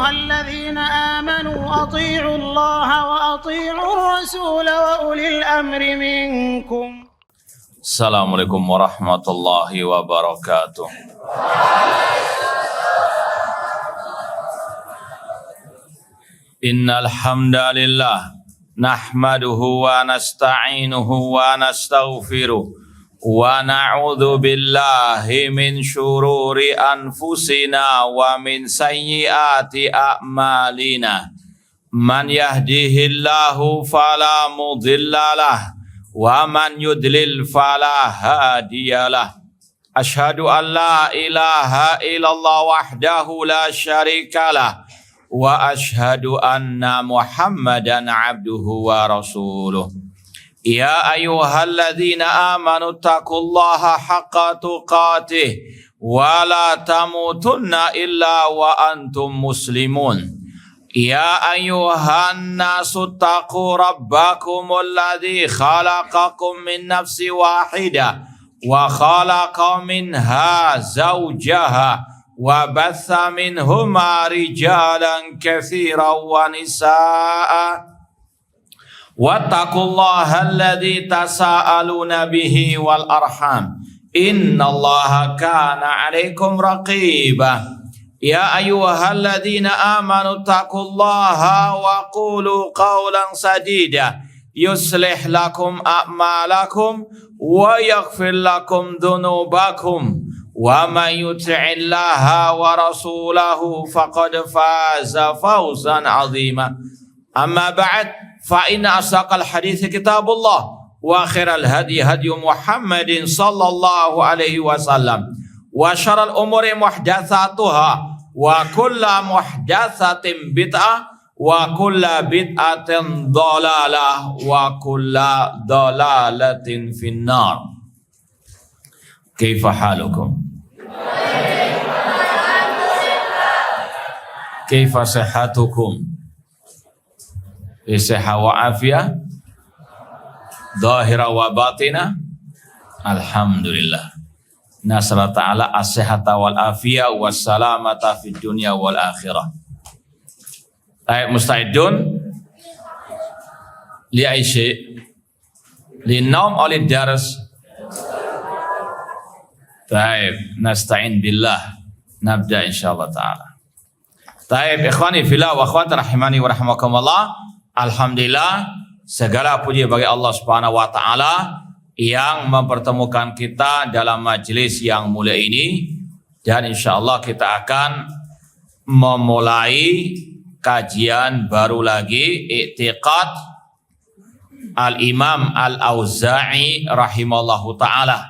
أيها الذين آمنوا أطيعوا الله وأطيعوا الرسول وأولي الأمر منكم. Assalamualaikum warahmatullahi wabarakatuh. Innal hamdalillah nahmaduhu wa nasta'inuhu wa nastaghfiruh wa na'udzu billahi min syururi anfusina wa min sayyiati a'malina. Man yahdihillahu fala mudhillalah wa man yudlil fala hadiyalah. Asyhadu an la ilaha illallah wahdahu la syarikalah wa asyhadu anna Muhammadan abduhu wa rasuluh. Ya ayyuhalladzina amanu taqullaha haqqa tuqatih wa la tamutunna illa wa antum muslimun. Ya ayyuhan nasu taqu rabbakumul ladzi khalaqakum min nafsin wahidah wa khalaqa minha zawjaha wa batha minhuma rijalan katsiran wa nisaa wattaqullaha alladzi tasaaluna bihi wal arham innallaha kana 'alaikum raqiba. Ya ayyuhalladzina amanu taqullaha wa qulu qawlan sadida yuslih lakum a'malakum wa yaghfir lakum dhunubakum wa man yuti'illaha wa rasulahu faqad faza fawzan 'azima. Amma ba'd, fa inna asdaqal hadithi kitabullah wa khairal hadi hadi Muhammadin sallallahu alaihi wasallam wa syarrul umuri muhdatsatuha wa kullu muhdatsatin bid'ah wa kullu bid'atin dhalalah wa kullu dhalalatin finnar. Kaifa halukum? Kaifa sihhatukum? Isha wa afiyah zahira wa batina. Alhamdulillah. Nasra ta'ala as-sihhata wal afiyah wassalamata fid dunya wal akhirah. Baik, musta'idun li aisyai li naum olid dars. Baik, nasta'in billah. Nabda insyaallah ta'ala. Baik, ikhwani fillah wa akhwati rahimani wa rahimakumullah. Alhamdulillah, segala puji bagi Allah Subhanahu wa taala yang mempertemukan kita dalam majelis yang mulia ini, dan insyaallah kita akan memulai kajian baru lagi i'tiqad Al-Imam Al-Auza'i rahimallahu taala.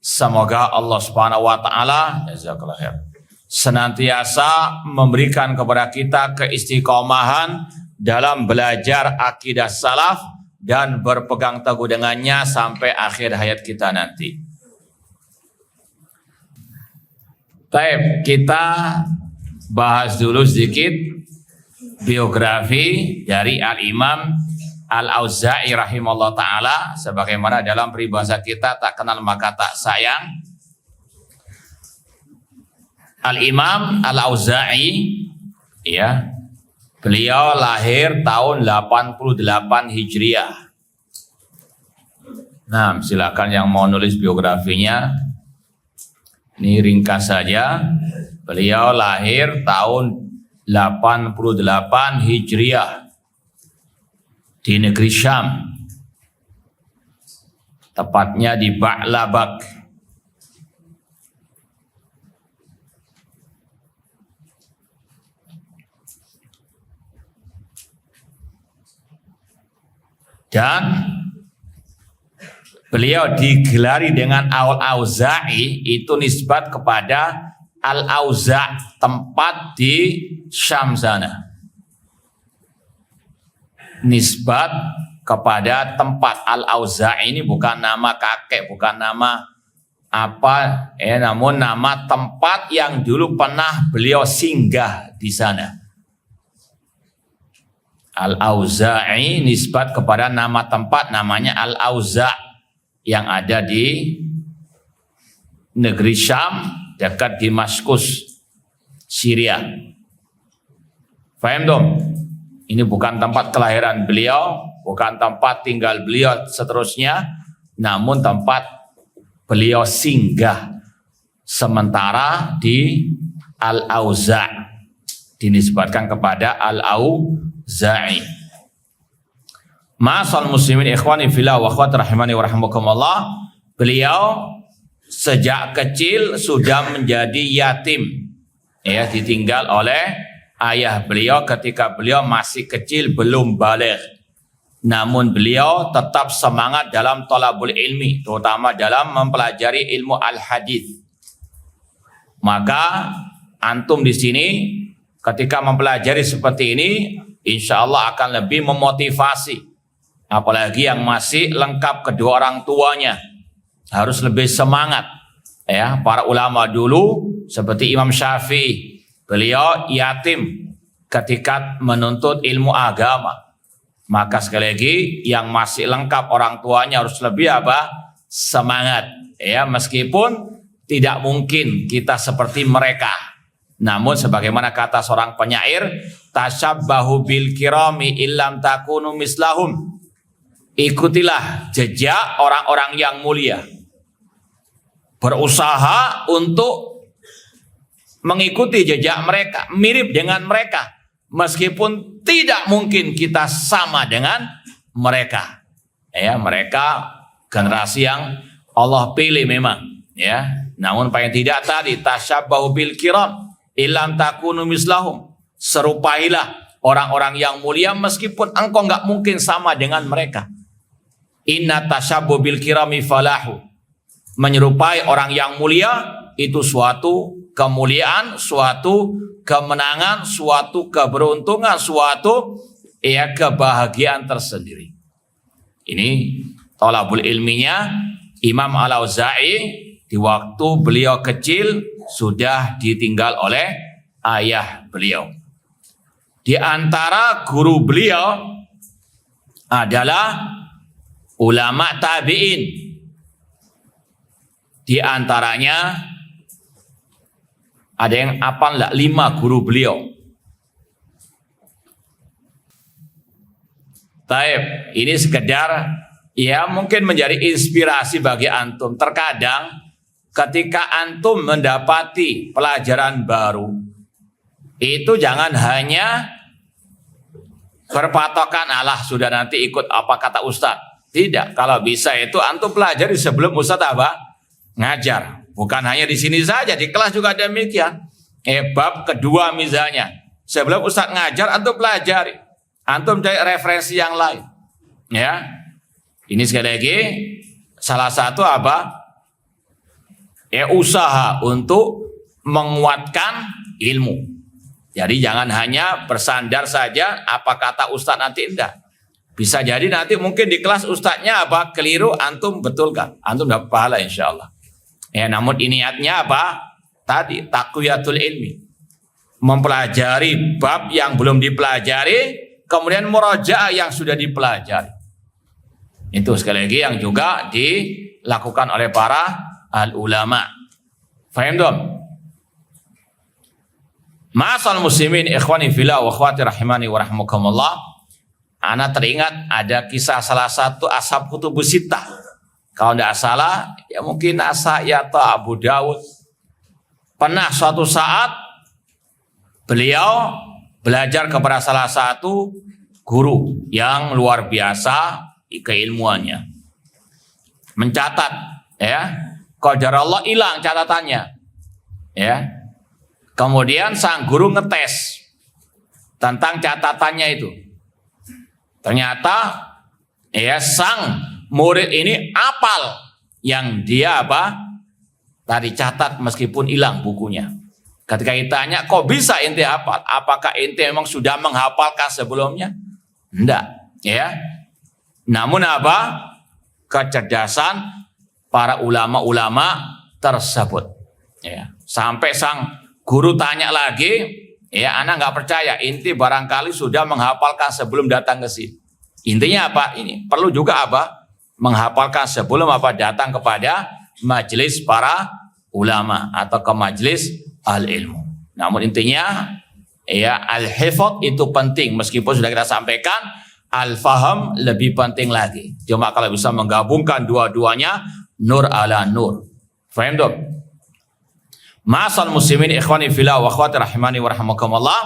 Semoga Allah Subhanahu wa taala jazakallahu khair senantiasa memberikan kepada kita keistiqomahan dalam belajar akidah salaf dan berpegang teguh dengannya sampai akhir hayat kita nanti. Baik, kita bahas dulu sedikit biografi dari Al-Imam Al-Auza'i rahimahullah ta'ala. Sebagaimana dalam peribahasa kita, tak kenal maka tak sayang. Al-Imam Al-Auza'i, ya, beliau lahir tahun 88 Hijriah. Nah, silakan yang mau nulis biografinya. Ini ringkas saja. Beliau lahir tahun 88 Hijriah di negeri Syam. Tepatnya di Ba'labak. Dan beliau digelari dengan Al-Auza'i, itu nisbat kepada Al-Auza', tempat di Syam sana. Nisbat kepada tempat. Al-Auza'i ini bukan nama kakek, bukan nama apa, namun nama tempat yang dulu pernah beliau singgah di sana. Al-Auza'i nisbat kepada nama tempat, namanya Al-Auza' yang ada di negeri Syam dekat Damaskus, Syria. Faham dong? Ini bukan tempat kelahiran beliau, bukan tempat tinggal beliau seterusnya, namun tempat beliau singgah sementara di Al-Auza', dinisbatkan kepada Al-Auza'i. Ma'asal muslimin ikhwani fillah wa akhwat rahimani wa rahimakumullah, beliau sejak kecil sudah menjadi yatim, ya, ditinggal oleh ayah beliau ketika beliau masih kecil, belum baligh. Namun beliau tetap semangat dalam thalabul ilmi, terutama dalam mempelajari ilmu al-hadis. Maka antum di sini ketika mempelajari seperti ini, insya Allah akan lebih memotivasi. Apalagi yang masih lengkap kedua orang tuanya, harus lebih semangat. Ya, para ulama dulu seperti Imam Syafi'i, beliau yatim ketika menuntut ilmu agama. Maka sekali lagi yang masih lengkap orang tuanya harus lebih apa? Semangat. Ya, meskipun tidak mungkin kita seperti mereka. Namun sebagaimana kata seorang penyair, tasyabbahu bil kirami illam takunu mislahum. Ikutilah jejak orang-orang yang mulia. Berusaha untuk mengikuti jejak mereka, mirip dengan mereka, meskipun tidak mungkin kita sama dengan mereka. Ya, mereka generasi yang Allah pilih memang, ya. Namun paling tidak tadi tasyabbahu bil kiram illam takunu mislahum. Serupailah orang-orang yang mulia meskipun engkau nggak mungkin sama dengan mereka. Inna tasyabbu bil kirami falahu. Menyerupai orang yang mulia itu suatu kemuliaan, suatu kemenangan, suatu keberuntungan, suatu kebahagiaan tersendiri. Ini thalabul ilminya Imam Al-Auza'i di waktu beliau kecil sudah ditinggal oleh ayah beliau. Di antara guru beliau adalah ulama tabi'in. Di antaranya ada yang hafal enggak 5 guru beliau. Taib, ini sekedar ya mungkin menjadi inspirasi bagi antum. Terkadang ketika antum mendapati pelajaran baru, itu jangan hanya berpatokan Allah sudah nanti ikut apa kata Ustadz. Tidak, kalau bisa itu antum pelajari sebelum Ustadz apa? Ngajar. Bukan hanya di sini saja, di kelas juga demikian. Bab kedua misalnya, sebelum Ustadz ngajar antum pelajari, antum cari referensi yang lain. Ya, ini sekali lagi salah satu apa? Usaha untuk menguatkan ilmu. Jadi jangan hanya bersandar saja apa kata Ustadz nanti, enggak. Bisa jadi nanti mungkin di kelas Ustadznya apa keliru, antum betulkan, antum dapat pahala insya Allah. Ya, namun niatnya apa? Tadi taqwiyatul ilmi, mempelajari bab yang belum dipelajari, kemudian murajaah yang sudah dipelajari. Itu sekali lagi yang juga dilakukan oleh para al-ulama. Faham dong? Ma'asal muslimin ikhwani fillah wa akhwati rahimani wa rahmukumullah. Ana teringat ada kisah salah satu ashab kutubus sittah. Kalau tidak salah, ya mungkin Nasai atau Abu Dawud. Pernah suatu saat beliau belajar kepada salah satu guru yang luar biasa keilmuannya. Mencatat, ya. Qadarullah hilang catatannya. Ya. Kemudian sang guru ngetes tentang catatannya itu. Ternyata ya sang murid ini apal yang dia apa tadi catat meskipun hilang bukunya. Ketika ditanya, kok bisa ente hafal? Apakah ente memang sudah menghafalkan sebelumnya? Enggak, ya. Namun apa? Kecerdasan para ulama-ulama tersebut. Ya. Sampai sang guru tanya lagi, ya anak nggak percaya, ente barangkali sudah menghafalkan sebelum datang ke sini. Intinya apa? Ini perlu juga apa? Menghafalkan sebelum apa datang kepada majelis para ulama atau ke majelis al-ilmu. Namun intinya Ya, al-hifdz itu penting meskipun sudah kita sampaikan, al-faham lebih penting lagi. Cuma kalau bisa menggabungkan dua-duanya, nur ala nur. Faham dong? Ma'asal muslimin ikhwani fillah wa akhwati rahimani wa rahimakumullah.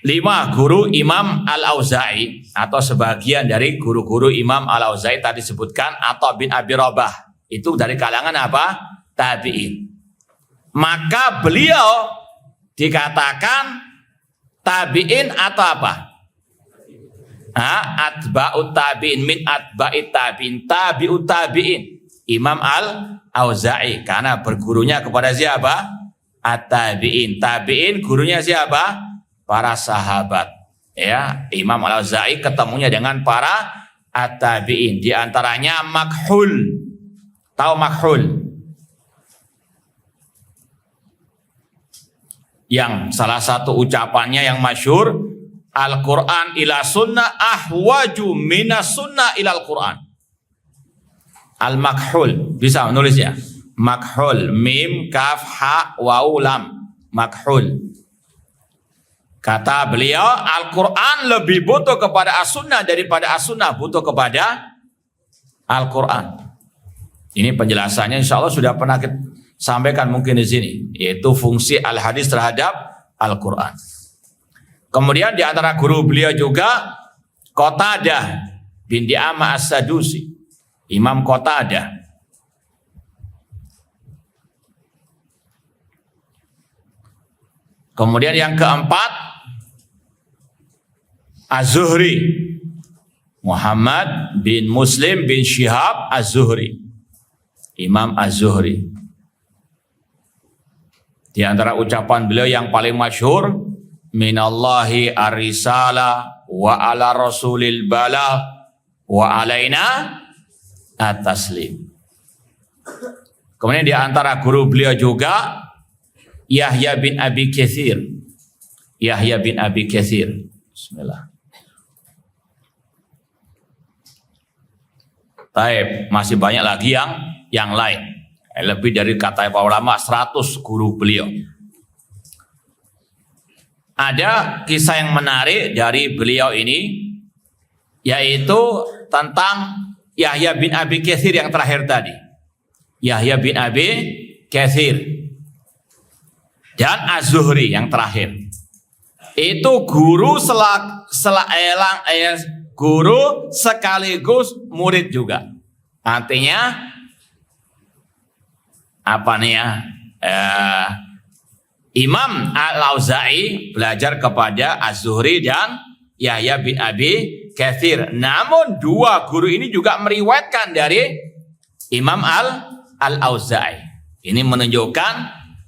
5 guru Imam Al-Auza'i atau sebagian dari guru-guru Imam Al-Auza'i tadi disebutkan atau bin Abi Rabah. Itu dari kalangan apa? Tabi'in. Maka beliau dikatakan tabi'in atau apa? Atba'ut tabi'in, min atba'it tabi'in, tabi'ut tabi'in. Imam Al-Auza'i karena bergurunya kepada siapa? At-tabi'in. Tabi'in gurunya siapa? Para sahabat. Ya, Imam Al-Auza'i ketemunya dengan para at-tabi'in. Di antaranya Makhul. Tahu Makhul? Yang salah satu ucapannya yang masyhur, Al-Quran ila sunnah ahwaju minas sunnah ilal Quran. Al-Makhul, bisa menulisnya? Makhul, mim, kaf, ha, waw, lam. Makhul. Kata beliau, Al-Quran lebih butuh kepada as-sunnah daripada as-sunnah butuh kepada Al-Quran. Ini penjelasannya insya Allah sudah pernah kita sampaikan mungkin di sini, yaitu fungsi al-hadis terhadap Al-Quran. Kemudian di antara guru beliau juga Qatadah bin Di'amah As-Sadusi, Imam Qatadah. Kemudian yang keempat Az-Zuhri, Muhammad bin Muslim bin Syihab Az-Zuhri, Imam Az-Zuhri. Di antara ucapan beliau yang paling masyhur, minallahi ar-risala wa ala rasulil balagh wa alaina at-taslim. Kemudian di antara guru beliau juga Yahya bin Abi Katsir. Yahya bin Abi Katsir. Bismillah. Taib, masih banyak lagi yang lain. Lebih dari kata para ulama 100 guru beliau. Ada kisah yang menarik dari beliau ini, yaitu tentang Yahya bin Abi Katsir yang terakhir tadi. Yahya bin Abi Katsir dan Az-Zuhri yang terakhir. Itu guru guru sekaligus murid juga. Artinya apa nih ya? Imam Al-Auza'i belajar kepada Az-Zuhri dan Yahya bin Abi Katsir. Namun dua guru ini juga meriwayatkan dari Imam Al-Auza'i. Ini menunjukkan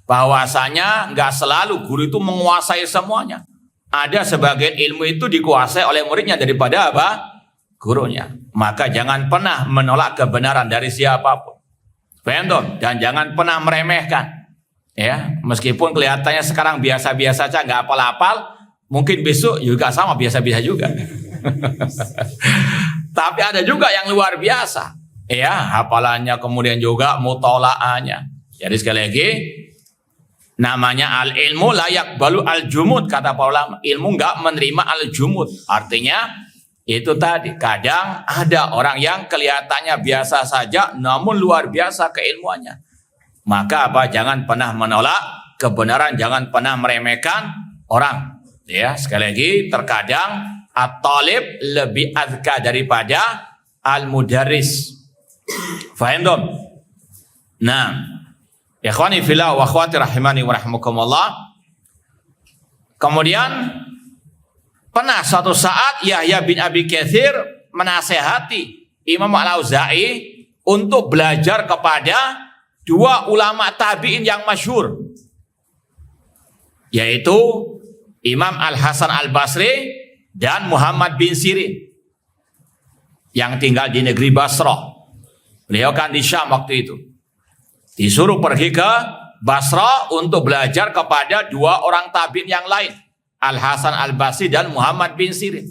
bahwasanya nggak selalu guru itu menguasai semuanya. Ada sebagian ilmu itu dikuasai oleh muridnya daripada apa? Gurunya. Maka jangan pernah menolak kebenaran dari siapapun. Paham? Dan jangan pernah meremehkan. Ya, meskipun kelihatannya sekarang biasa-biasa saja, nggak hafal-hafal, mungkin besok juga sama biasa-biasa juga. Tapi ada juga yang luar biasa. Ya, hafalannya kemudian juga mutolaahnya. Jadi sekali lagi, namanya al-ilmu layak balu al-jumud, kata para ulama. Ilmu enggak menerima al-jumud. Artinya itu tadi, kadang ada orang yang kelihatannya biasa saja namun luar biasa keilmuannya. Maka apa? Jangan pernah menolak kebenaran, jangan pernah meremehkan orang. Ya, sekali lagi, terkadang at-talib lebih azka daripada al-mudarris. Faham dong? Nah, ikhwani fillah wa akhwati rahimani wa rahimakumullah. Kemudian pernah suatu saat Yahya bin Abi Katsir menasehati Imam Al-Auza'i untuk belajar kepada dua ulama tabi'in yang masyhur, yaitu Imam Al-Hasan Al-Basri dan Muhammad bin Sirin yang tinggal di negeri Basrah. Beliau kan di Syam waktu itu. Disuruh pergi ke Basrah untuk belajar kepada dua orang tabi'in yang lain, Al-Hasan Al-Basri dan Muhammad bin Sirin.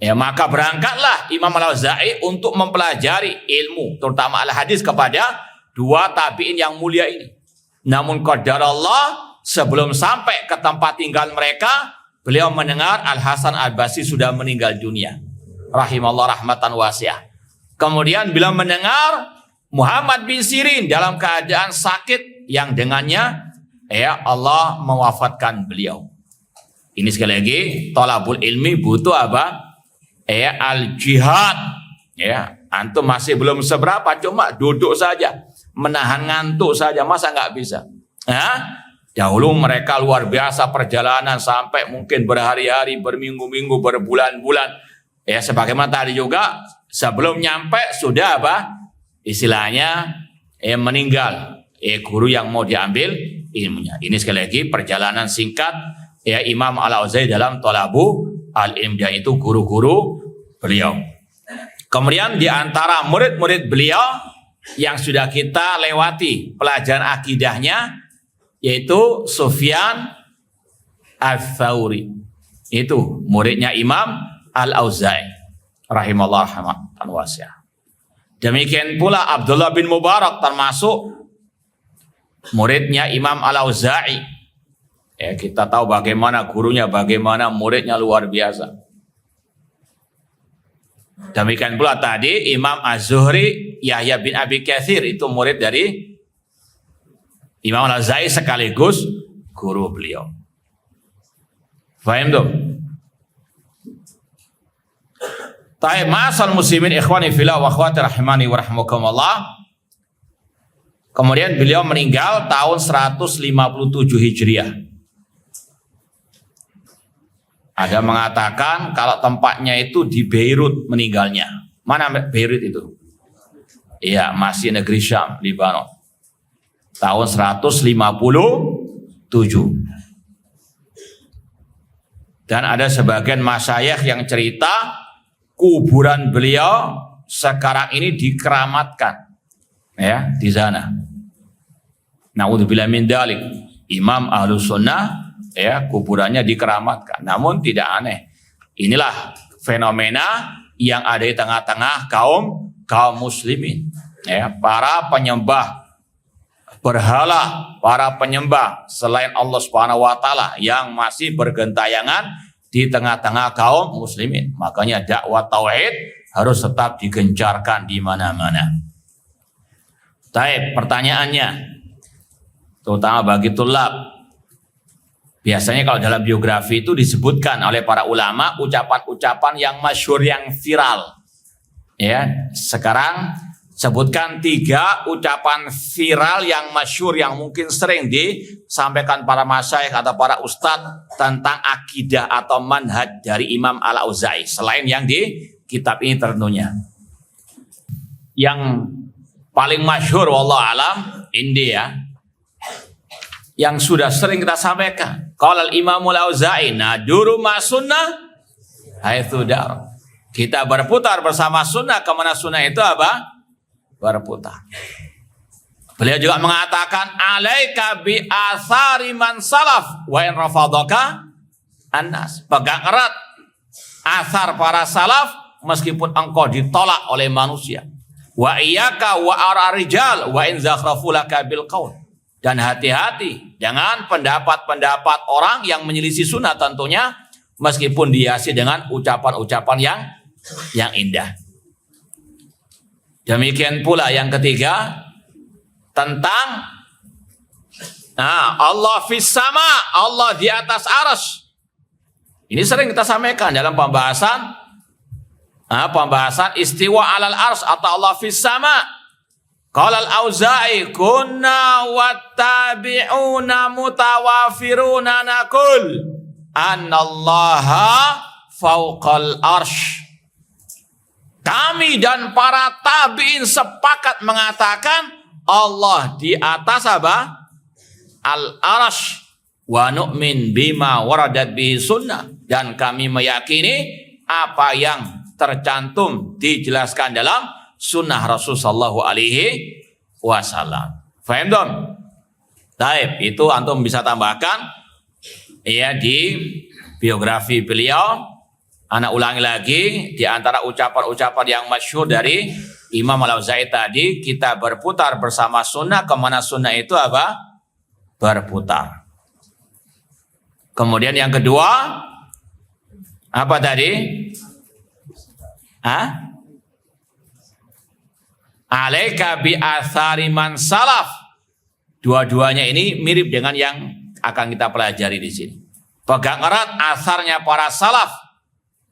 Ya, maka berangkatlah Imam Al-Auza'i untuk mempelajari ilmu, terutama al-hadis, kepada dua tabi'in yang mulia ini. Namun qadarallah, sebelum sampai ke tempat tinggal mereka, beliau mendengar Al-Hasan Al-Basri sudah meninggal dunia. Rahimallah rahmatan wasi'ah. Kemudian beliau mendengar Muhammad bin Sirin dalam keadaan sakit yang dengannya Allah mewafatkan beliau. Ini sekali lagi thalabul ilmi butuh apa? Al-jihad. Antum masih belum seberapa, cuma duduk saja, menahan ngantuk saja, masa nggak bisa? Dahulu mereka luar biasa perjalanan sampai mungkin berhari-hari, berminggu-minggu, berbulan-bulan. Sebagaimana tadi juga sebelum nyampe sudah apa? Istilahnya meninggal. Guru yang mau diambil ilmunya. Ini sekali lagi perjalanan singkat Imam Al-Auza'i dalam Thalabu Al-Ilm, dan itu guru-guru beliau. Kemudian di antara murid-murid beliau yang sudah kita lewati pelajaran akidahnya, yaitu Sufyan Ats-Tsauri. Itu muridnya Imam Al-Auza'i rahimahullah rahmatan wasi'ah. Demikian pula Abdullah bin Mubarak termasuk muridnya Imam Al-Auza'i. Kita tahu bagaimana gurunya, bagaimana muridnya luar biasa. Demikian pula tadi Imam Az-Zuhri, Yahya bin Abi Katsir, itu murid dari Imam Al-Auza'i sekaligus guru beliau. Faham tuh? Taib ma'asal muslimin ikhwani fillah wa akhwati rahimani wa rahmukumullah. Kemudian beliau meninggal tahun 157 Hijriah. Ada mengatakan kalau tempatnya itu di Beirut meninggalnya. Mana Beirut itu? Iya, masih negeri Syam, Libanon. Tahun 157. Dan ada sebagian masyayikh yang cerita kuburan beliau sekarang ini dikeramatkan di sana. Naudzubillah min dzalik. Imam Ahlus Sunnah kuburannya dikeramatkan. Namun tidak aneh. Inilah fenomena yang ada di tengah-tengah kaum muslimin. Para penyembah berhala, para penyembah selain Allah Subhanahu wa taala yang masih bergentayangan di tengah-tengah kaum muslimin. Makanya dakwah tauhid harus tetap digencarkan di mana-mana. Taib, pertanyaannya terutama bagi tulab. Biasanya kalau dalam biografi itu disebutkan oleh para ulama ucapan-ucapan yang masyhur, yang viral. Sekarang sebutkan 3 ucapan viral yang masyhur yang mungkin sering disampaikan para masyayikh atau para ustadz tentang akidah atau manhaj dari Imam Al-Auza'i selain yang di kitab ini tentunya. Yang paling masyhur wallahu alam ini yang sudah sering kita sampaikan. Qala al-Imam Al-Auza'i naduru ma sunnah haitsu dar. Kita berputar bersama sunnah, kemana sunnah itu apa? Berputar. Beliau juga mengatakan alaika bi athari man salaf wa in rafadaka annas. Pegang erat asar para salaf meskipun engkau ditolak oleh manusia. Wa iyyaka wa ararijal wa in zakhrafu laka bil qaul. Dan hati-hati dengan pendapat-pendapat orang yang menyelisih sunnah tentunya, meskipun dihiasi dengan ucapan-ucapan yang indah. Demikian pula yang ketiga tentang Allah fis sama, Allah di atas arsy. Ini sering kita sampaikan dalam pembahasan istiwa alal arsy atau Allah fis sama. Qala al-Auza'i kunna wattabi'una mutawafiruna naqul annallaha fawqal arsy. Kami dan para tabi'in sepakat mengatakan Allah di atas apa? Al-arsy. Wa nu'min bima waradat bihi sunnah. Dan kami meyakini apa yang tercantum dijelaskan dalam sunnah Rasul sallallahu alaihi wasallam. Faham dong? Taib, itu antum bisa tambahkan di biografi beliau. Anak ulangi lagi, di antara ucapan-ucapan yang masyhur dari Imam Al-Auza'i tadi, kita berputar bersama sunnah, kemana sunnah itu apa? Berputar. Kemudian yang kedua, apa tadi? Alaika bi athari man salaf. Dua-duanya ini mirip dengan yang akan kita pelajari di sini. Pegang erat asarnya para salaf.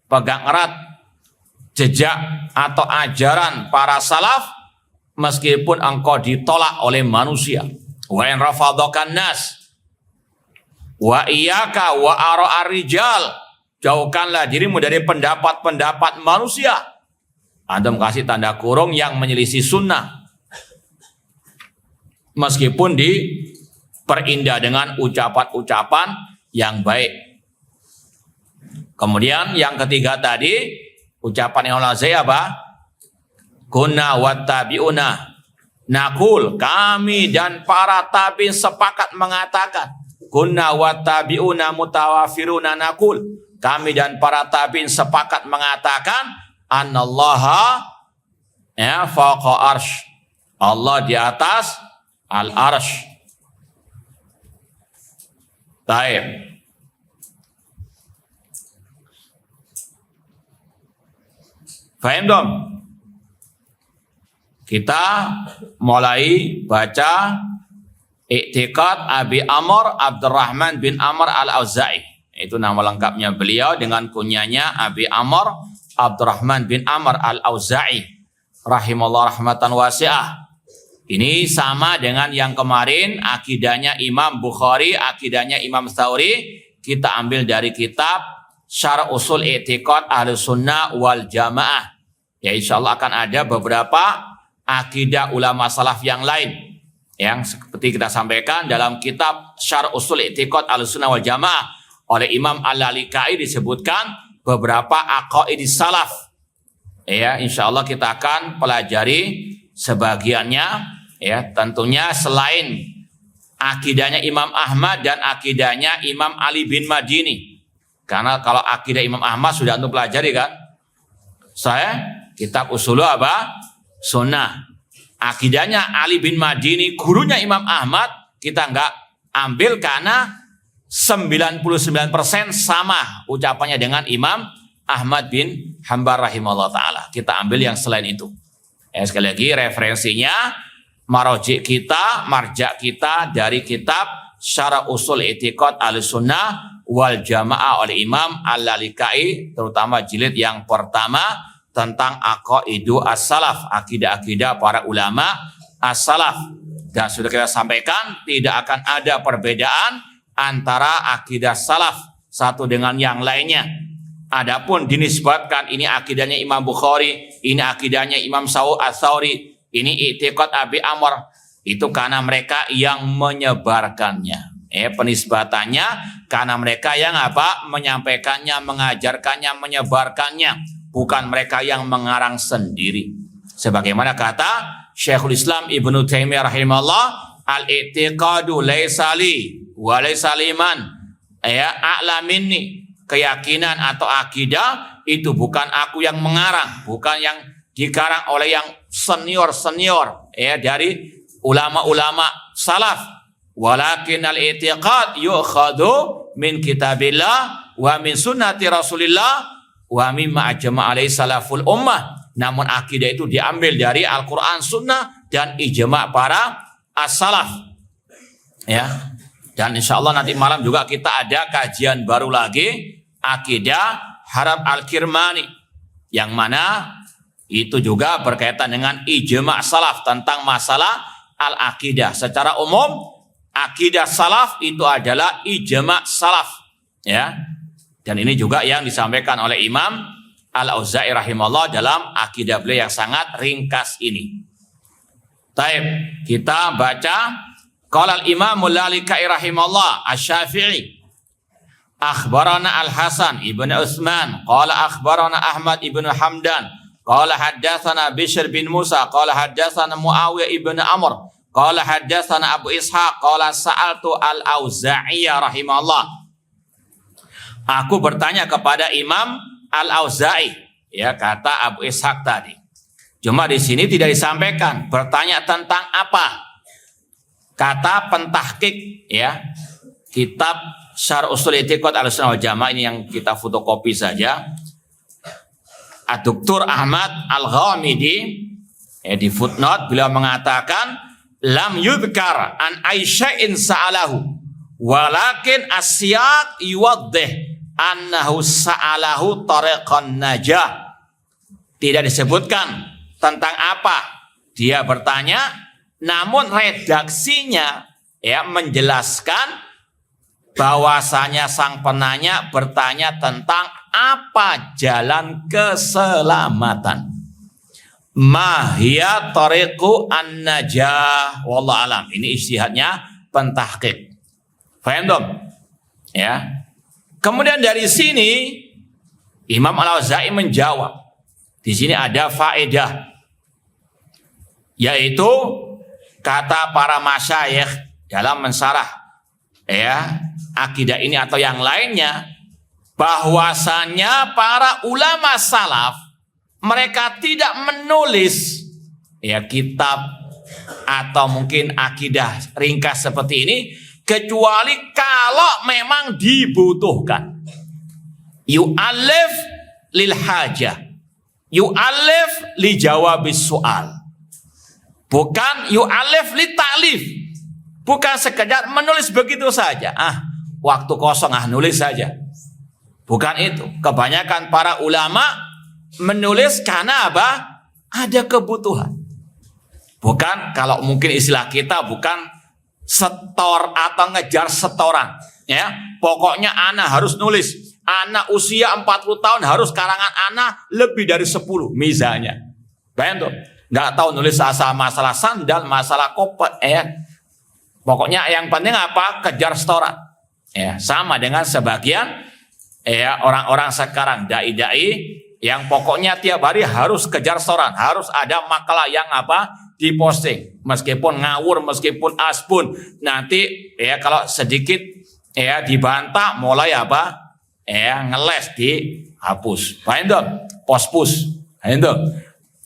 Pegang erat jejak atau ajaran para salaf meskipun engkau ditolak oleh manusia. Wa in rafadakan nas wa iyyaka wa ara'ar rijal. Jauhkanlah dirimu dari pendapat-pendapat manusia. Antum kasih tanda kurung yang menyelisih sunnah. Meskipun diperindah dengan ucapan-ucapan yang baik. Kemudian yang ketiga tadi, ucapan yang lazai apa? Kunna wattabi'una. Nakul, kami dan para tabi'in sepakat mengatakan. Kunna wattabi'una mutawafiruna nakul. Kami dan para tabi'in sepakat mengatakan annallaha fawqa arsh. Allah di atas al-arsh. Taib. Faham dong? Kita mulai baca I'tiqad Abi Amr Abdurrahman bin Amr al-Auza'i. Itu nama lengkapnya beliau, dengan kunyanya Abi Amr Abdurrahman bin Amr al-Auza'i rahimahullah rahmatan wasi'ah. Ini sama dengan yang kemarin, akidahnya Imam Bukhari, akidahnya Imam Tsauri. Kita ambil dari kitab Syarh Usul I'tiqad Ahlussunnah wal Jamaah. Ya, insyaallah akan ada beberapa akidah ulama salaf yang lain yang seperti kita sampaikan dalam kitab Syarh Usul I'tiqad Ahlussunnah wal Jamaah oleh Imam Al-Lalikai disebutkan beberapa aqaidis salaf. Ya, insyaallah kita akan pelajari sebagiannya, ya, tentunya selain akidahnya Imam Ahmad dan akidahnya Imam Ali bin Madini. Karena kalau akidah Imam Ahmad sudah antum pelajari kan? Saya kitab Ushul apa? Sunnah. Akidahnya Ali bin Madini, gurunya Imam Ahmad, kita enggak ambil karena 99% sama ucapannya dengan Imam Ahmad bin Hanbal rahimahullah ta'ala. Kita ambil yang selain itu. Ya, sekali lagi referensinya, marja kita dari kitab Syarh Usul I'tiqad Ahlussunnah wal Jamaah oleh Imam Al-Lalikai, terutama jilid yang pertama tentang aqaidu as-salaf, akidah-akidah para ulama as-salaf. Dan sudah kita sampaikan, tidak akan ada perbedaan antara akidah salaf satu dengan yang lainnya. Adapun dinisbatkan ini akidahnya Imam Bukhari, ini akidahnya Imam Tsauri, ini i'tiqad Abi Amr, itu karena mereka yang menyebarkannya. Penisbatannya karena mereka yang apa? Menyampaikannya, mengajarkannya, menyebarkannya, bukan mereka yang mengarang sendiri. Sebagaimana kata Syekhul Islam Ibnu Taimiyah rahimahullah, al-i'tiqadu laisa li wa laisa liman a'la minni. Keyakinan atau akidah itu bukan aku yang mengarang, bukan yang dikarang oleh yang senior dari ulama-ulama salaf. Walakin al-i'tiqad yu'khadhu min kitabillah wa min sunnati Rasulillah wa mimma ajma' alaihi salaful ummah. Namun akidah itu diambil dari Al-Qur'an, sunnah dan ijma' para as-salaf. Ya. Dan insya Allah nanti malam juga kita ada kajian baru lagi, akidah Harab Al-Kirmani, yang mana itu juga berkaitan dengan ijma' salaf tentang masalah al-akidah. Secara umum, akidah salaf itu adalah ijma' salaf, ya. Dan ini juga yang disampaikan oleh Imam Al-Auza'i rahimahullah dalam akidah beliau yang sangat ringkas ini. Taib, kita baca. Qala al-Imam Al-Lalikai rahimahullah Asy-Syafi'i akhbarana Al-Hasan ibn Utsman qala akhbarana Ahmad ibn Hamdan qala haddatsana Bishr bin Musa qala haddatsana Muawiyah ibn Amr qala haddatsana Abu Ishaq qala sa'altu Al-Auza'i rahimahullah. Aku bertanya kepada Imam Al-Auza'i, ya, kata Abu Ishaq tadi. Cuma di sini tidak disampaikan bertanya tentang apa. Kata pentahqiq, ya, kitab Syarh Ushul I'tiqad Ahlussunnah wal Jamaah, ini yang kita fotokopi saja. Dr. Ahmad Al-Ghamidi di footnote beliau mengatakan lam yudhkar an aisya'in sa'alahu walakin asyaq yuwaddih annahu sa'alahu tariqan najah. Tidak disebutkan tentang apa dia bertanya, namun redaksinya menjelaskan bahwasanya sang penanya bertanya tentang apa jalan keselamatan. Mahya tariqu an-najah wallahu alam. Ini ijtihadnya pentahqiq. Paham dong? Ya. Kemudian dari sini Imam Al-Auza'i menjawab. Di sini ada faedah, yaitu kata para masyayikh dalam mensyarah akidah ini atau yang lainnya, bahwasanya para ulama salaf mereka tidak menulis kitab atau mungkin akidah ringkas seperti ini kecuali kalau memang dibutuhkan. Yu'allif lil hajah, yu'allif li jawabis soal, bukan yu'allif li ta'lif, bukan sekedar menulis begitu saja. Waktu kosong nulis saja. Bukan itu. Kebanyakan para ulama menulis karena apa? Ada kebutuhan. Bukan, kalau mungkin istilah kita bukan setor atau ngejar setoran. Ya, pokoknya ana harus nulis. Anak usia 40 tahun harus karangan anak lebih dari 10 misalnya. Bayang tuh, nggak tahu nulis asal masalah sandal, masalah kopet, Pokoknya yang penting apa? Kejar setoran. Sama dengan sebagian orang-orang sekarang, dai-dai yang pokoknya tiap hari harus kejar setoran, harus ada makalah yang diposting, meskipun ngawur, meskipun asbun, nanti kalau sedikit dibantah mulai ngeles dihapus. Paham dong? Pospus. Paham dong?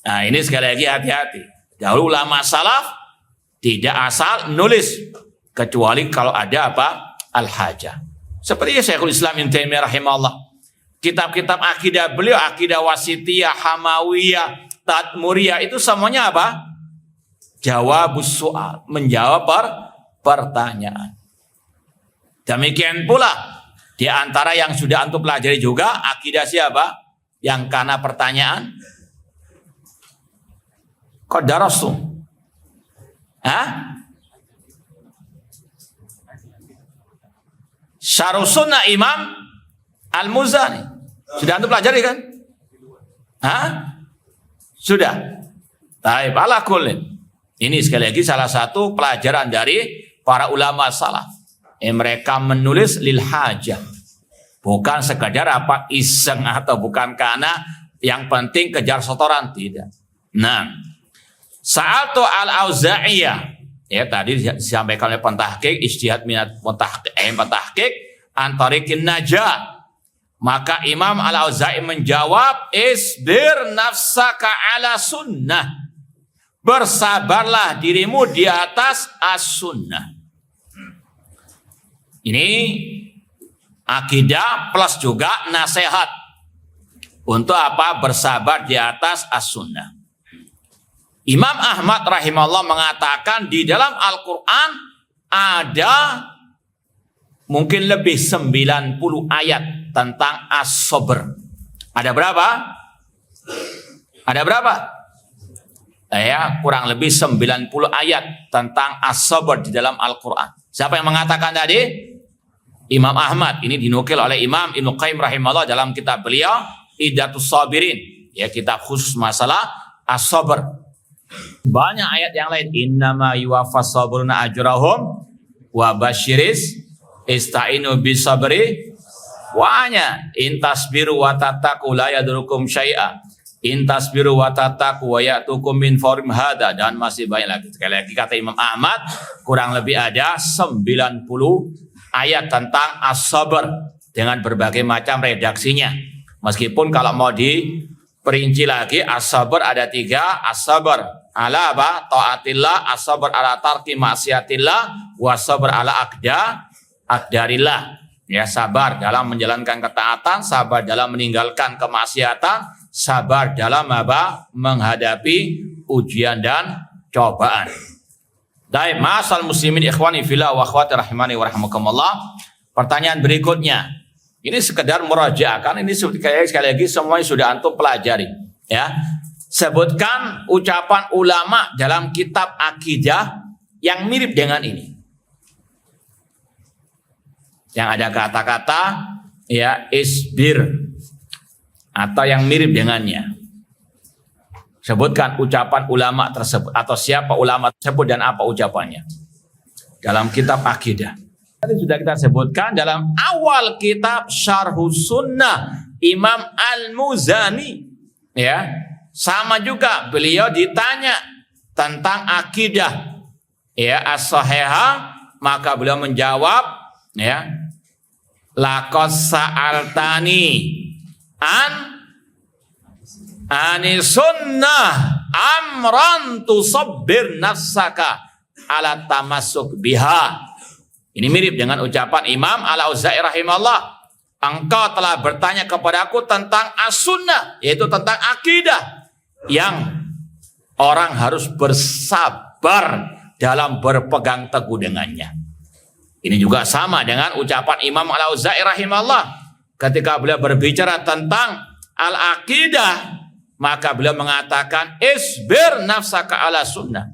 Nah, ini sekali lagi hati-hati. Dahulu ulama salaf tidak asal nulis kecuali kalau ada al-hajah. Seperti Syekhul Islam Ibnu Taimiyah rahimahullah. Kitab-kitab akidah beliau, akidah wasitiyah, hamawiyah, tadmuriyah, itu semuanya jawabus soal, menjawab pertanyaan. Demikian pula di antara yang sudah antum pelajari juga akidah siapa? Yang karena pertanyaan. Qadarasum. Syarh Sunnah Imam Al-Muzani. Sudah antum pelajari kan? Sudah. Baik, ala kullin. Ini sekali lagi salah satu pelajaran dari para ulama salaf. Mereka menulis lil hajah, bukan sekadar iseng atau bukan karena yang penting kejar setoran, tidak. Nah, Sa'altu al-Auza'iyah, tadi disampaikan oleh pentahqiq, ijtihad minat pentahqiq antariqin najah. Maka Imam Al-Auza'i menjawab, isbir nafsaka ala sunnah, bersabarlah dirimu di atas as-sunnah. Ini akidah plus juga nasihat untuk bersabar di atas as-sunnah. Imam Ahmad rahimahullah mengatakan di dalam Al-Quran ada mungkin lebih 90 ayat tentang as-sabr. Ada berapa? Ada berapa? Kurang lebih 90 ayat tentang as-sabr di dalam Al-Quran. Siapa yang mengatakan tadi? Imam Ahmad. Ini dinukil oleh Imam Ibnu Qayyim rahimahullah dalam kitab beliau Iddatus Sabirin, kitab khusus masalah as-sabr. Banyak ayat yang lain, innama yuwaffas sabruna ajrahum wa basyiris ista'inu bisabri wa'anya intasbiru wa tattaqu la yadurukum syai'a intasbiru wa tattaqu wa ya'tukum min fawrim hada, dan masih banyak lagi. Sekali lagi kata Imam Ahmad, kurang lebih ada 90 ayat tentang as-sabr dengan berbagai macam redaksinya. Meskipun kalau mau diperinci lagi, as-sabr ada 3, as-sabr ala taatillah, as-sabr ala tarki maksiatillah, was-sabr ala aqdarillah. Ya, sabar dalam menjalankan ketaatan, sabar dalam meninggalkan kemaksiatan, sabar dalam menghadapi ujian dan cobaan. Baik, ma'asal muslimin ikhwani fillah wa akhwati rahimani wa rahimakumullah. Pertanyaan berikutnya. Ini sekedar murajaah, kan ini sekali lagi semuanya sudah antum pelajari, ya. Sebutkan ucapan ulama dalam kitab akidah yang mirip dengan ini. Yang ada kata-kata ya isbir atau yang mirip dengannya. Sebutkan ucapan ulama tersebut atau siapa ulama tersebut dan apa ucapannya dalam kitab akidah. Tadi sudah kita sebutkan dalam awal kitab Syarhus Sunnah Imam Al-Muzani, ya. Sama juga beliau ditanya tentang akidah ya as-sahihah, maka beliau menjawab ya, laqad sa'altani ani sunnah amran tusabbir nafsaka ala tamassuk biha. Ini mirip dengan ucapan Imam Al-Auza'i rahimahullah. Engkau telah bertanya kepadaku tentang as-sunnah, yaitu tentang akidah yang orang harus bersabar dalam berpegang teguh dengannya. Ini juga sama dengan ucapan Imam Al-Auza'i rahimahullah. Ketika beliau berbicara tentang al-aqidah, maka beliau mengatakan isbir nafsaka ala sunnah.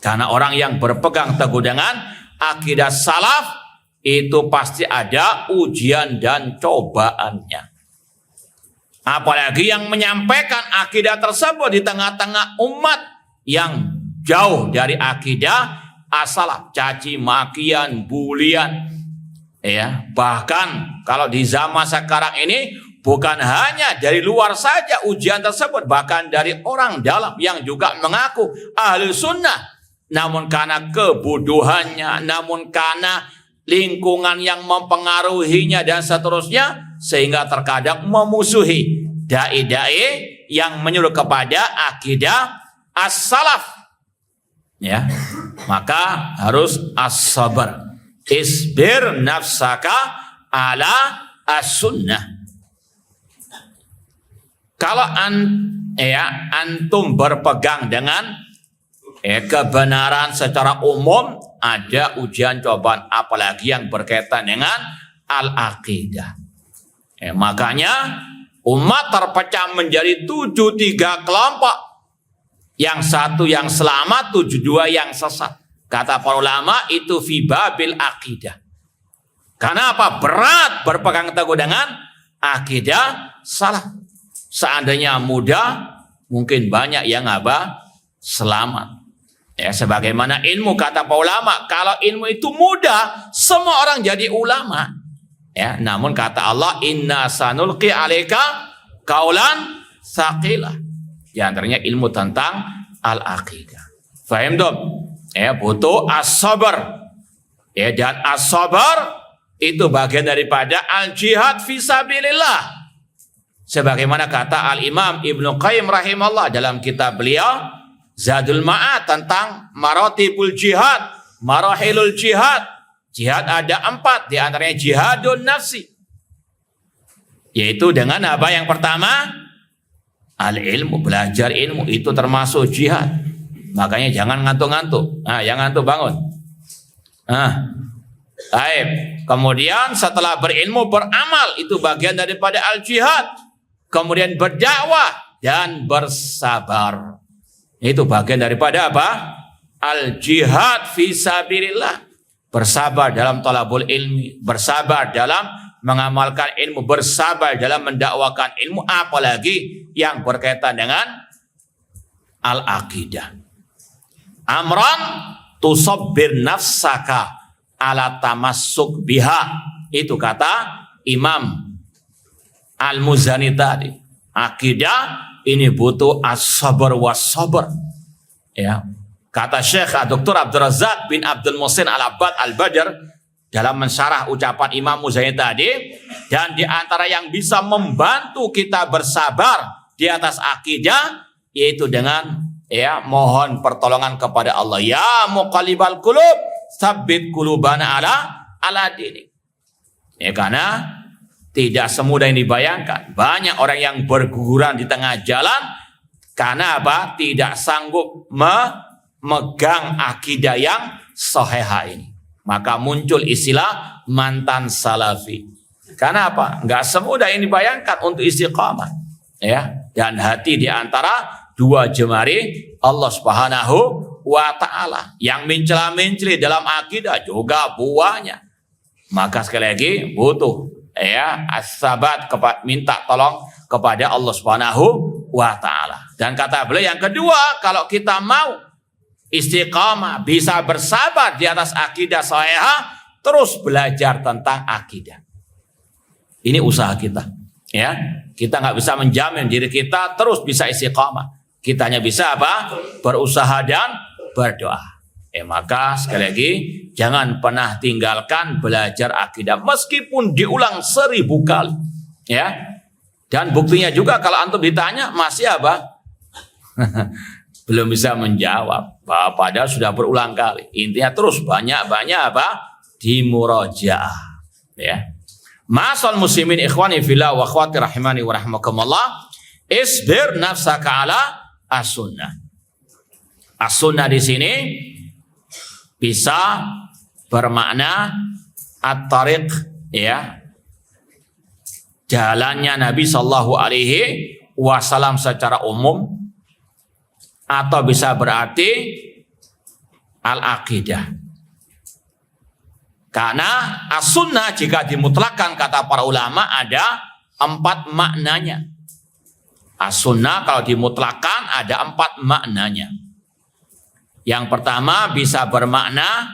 Karena orang yang berpegang teguh dengan akidah salaf itu pasti ada ujian dan cobaannya. Apalagi yang menyampaikan akidah tersebut di tengah-tengah umat yang jauh dari akidah as-salaf, caci makian, bulian, ya. Bahkan kalau di zaman sekarang ini bukan hanya dari luar saja ujian tersebut, bahkan dari orang dalam yang juga mengaku ahli sunnah, namun karena kebodohannya, namun karena lingkungan yang mempengaruhinya dan seterusnya, sehingga terkadang memusuhi dai-dai yang menyuruh kepada akidah as-salaf. Ya, maka harus as-sabar. Isbir nafsaka ala as-sunnah. Kalau antum berpegang dengan kebenaran secara umum, ada ujian cobaan, apalagi yang berkaitan dengan al-aqidah. Makanya umat terpecah menjadi 73 kelompok. Yang satu yang selamat, 72 yang sesat. Kata para ulama itu fi babil aqidah. Karena apa? Berat berpegang teguh dengan akidah salah. Seandainya mudah, mungkin banyak yang selamat. Ya, sebagaimana ilmu, kata para ulama, kalau ilmu itu mudah, semua orang jadi ulama. Ya, namun kata Allah, inna sanulqi alaika qaulan tsaqilah. Di antaranya ilmu tentang al-aqidah. Faham dong? Ya, butuh as-sabar. Ya, dan as-sabar itu bagian daripada al-jihad fisabilillah. Sebagaimana kata Al-Imam Ibnu Qayyim rahimahullah dalam kitab beliau Zadul Ma'ad tentang maratibul jihad, marahilul jihad. Jihad ada 4, di antaranya jihadun nafsi. Yaitu dengan apa? Yang pertama, al-ilmu, belajar ilmu, itu termasuk jihad. Makanya jangan ngantuk-ngantuk. Yang ngantuk bangun. Baik. Kemudian setelah berilmu, beramal, itu bagian daripada al-jihad. Kemudian berdakwah dan bersabar. Itu bagian daripada apa? Al-jihad fisabilillah. Bersabar dalam thalabul ilmi, bersabar dalam mengamalkan ilmu, bersabar dalam mendakwakan ilmu, apalagi yang berkaitan dengan al-aqidah. Amran tusabbir nafsaka ala tamassuk biha. Itu kata Imam Al-Muzani tadi. Akidah ini butuh as-sabar was-sabar. Ya. Kata Syekh Dr. Abdul Razak bin Abdul Muhsin Al-Abbad Al-Badr dalam mensyarah ucapan Imam Muzani tadi, dan di antara yang bisa membantu kita bersabar di atas akidah, yaitu dengan mohon pertolongan kepada Allah. Ya muqallibal qulub, tsabbit qulubana ala dinik. Ya, karena tidak semudah yang dibayangkan. Banyak orang yang berguguran di tengah jalan karena apa? Tidak sanggup memegang akidah yang sahihah ini. Maka muncul istilah mantan salafi. Karena apa? Enggak semudah yang dibayangkan untuk istiqamah. Ya, dan hati di antara dua jemari Allah Subhanahu wa ta'ala yang mencela-menceli dalam akidah juga buahnya. Maka sekali lagi butuh ya as-sabat, minta tolong kepada Allah Subhanahu wa ta'ala. Dan kata beliau yang kedua, kalau kita mau istiqamah, bisa bersabar di atas akidah sahihah, terus belajar tentang akidah. Ini usaha kita, ya. Kita nggak bisa menjamin diri kita terus bisa istiqamah. Kita hanya bisa apa? Berusaha dan berdoa. Maka sekali lagi jangan pernah tinggalkan belajar akidah meskipun diulang 1000 kali, ya. Dan buktinya juga kalau antum ditanya masih apa? Belum bisa menjawab. Padahal sudah berulang kali. Intinya terus banyak-banyak apa? Dimurajaah, ya. Ma'asal muslimin ikhwani fillah wa akhwati rahimani wa rahmakumullah, isbir nafsaka ala as-sunnah. As-sunnah di sini bisa bermakna at-tariq, ya, jalannya Nabi sallallahu alaihi wasallam secara umum, atau bisa berarti al-aqidah. Karena as-sunnah jika dimutlakkan kata para ulama ada 4 maknanya. As-sunnah kalau dimutlakkan ada 4 maknanya. Yang pertama bisa bermakna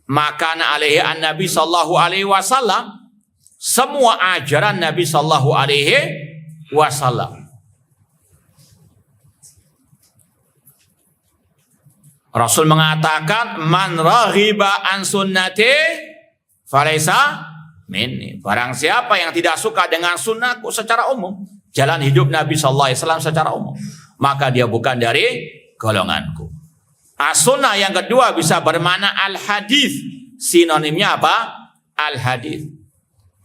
makana alaihi an-nabi sallallahu alaihi wasallam, semua ajaran Nabi sallallahu alaihi wasallam. Rasul mengatakan man raghiba an sunnati falaisa minni. Barang siapa yang tidak suka dengan sunnahku secara umum, jalan hidup Nabi sallallahu alaihi wasallam secara umum, maka dia bukan dari golonganku. As-sunnah yang kedua bisa bermakna al-hadis. Sinonimnya apa? Al-hadis.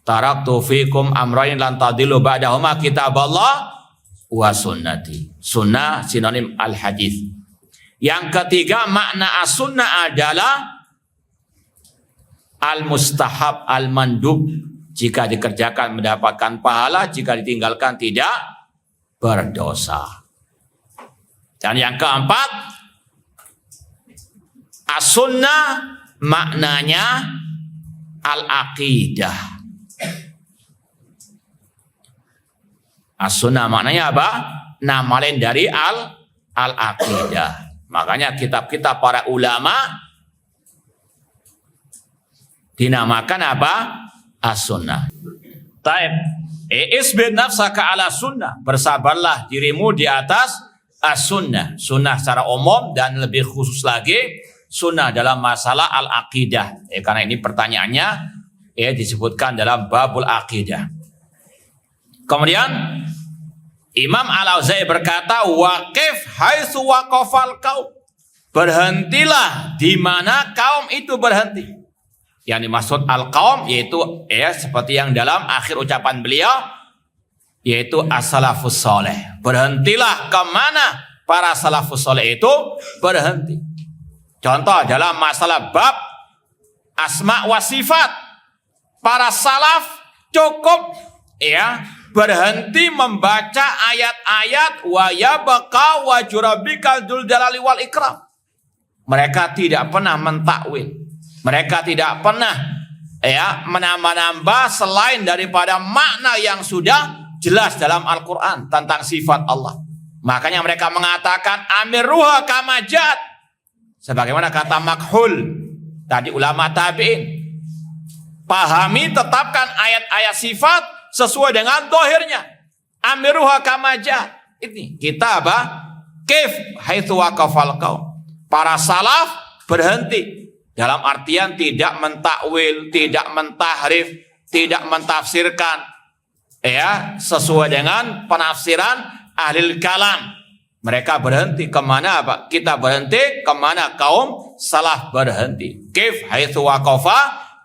Taraktu fikum amrayn lan tadillu ba'dahuma kitaballah wa sunnati. Sunnah sinonim al-hadis. Yang ketiga makna as-sunnah adalah al-mustahab, al-mandub. Jika dikerjakan mendapatkan pahala, jika ditinggalkan tidak berdosa. Dan yang keempat, as-sunnah maknanya al-aqidah. As-sunnah maknanya apa? Nama lain dari al-aqidah. Makanya kitab-kitab para ulama dinamakan apa? As-sunnah. Taib. Isbir nafsaka ala sunnah. Bersabarlah dirimu di atas as-sunnah. Sunnah secara umum dan lebih khusus lagi sunnah dalam masalah al-aqidah. Karena ini pertanyaannya disebutkan dalam babul aqidah. Kemudian Imam Al-Auza'i berkata, waqif haitsu waqafal qaum. Berhentilah di mana kaum itu berhenti. Yang dimaksud al-qaum yaitu seperti yang dalam akhir ucapan beliau, yaitu as-salafus saleh. Berhentilah kemana para salafus saleh itu berhenti. Contoh dalam masalah bab asma wa sifat, para salaf cukup berhenti membaca ayat-ayat wa yabqa wajhu rabbikal dzul jalali wal ikram. Mereka tidak pernah mentakwil. Mereka tidak pernah menambah-nambah selain daripada makna yang sudah jelas dalam Al-Quran tentang sifat Allah. Makanya mereka mengatakan amiruha kama jat, sebagaimana kata Makhul tadi ulama tabi'in. Pahami, tetapkan ayat-ayat sifat sesuai dengan dohirnya. Amiruha kama jat. Ini kita apa? Kif haitsu waqafal qaum. Para salaf berhenti dalam artian tidak mentakwil, tidak mentahrif, tidak mentafsirkan sesuai dengan penafsiran ahli kalam. Mereka berhenti kemana apa? Kita berhenti kemana kaum salaf berhenti. Kif haitsu waqafa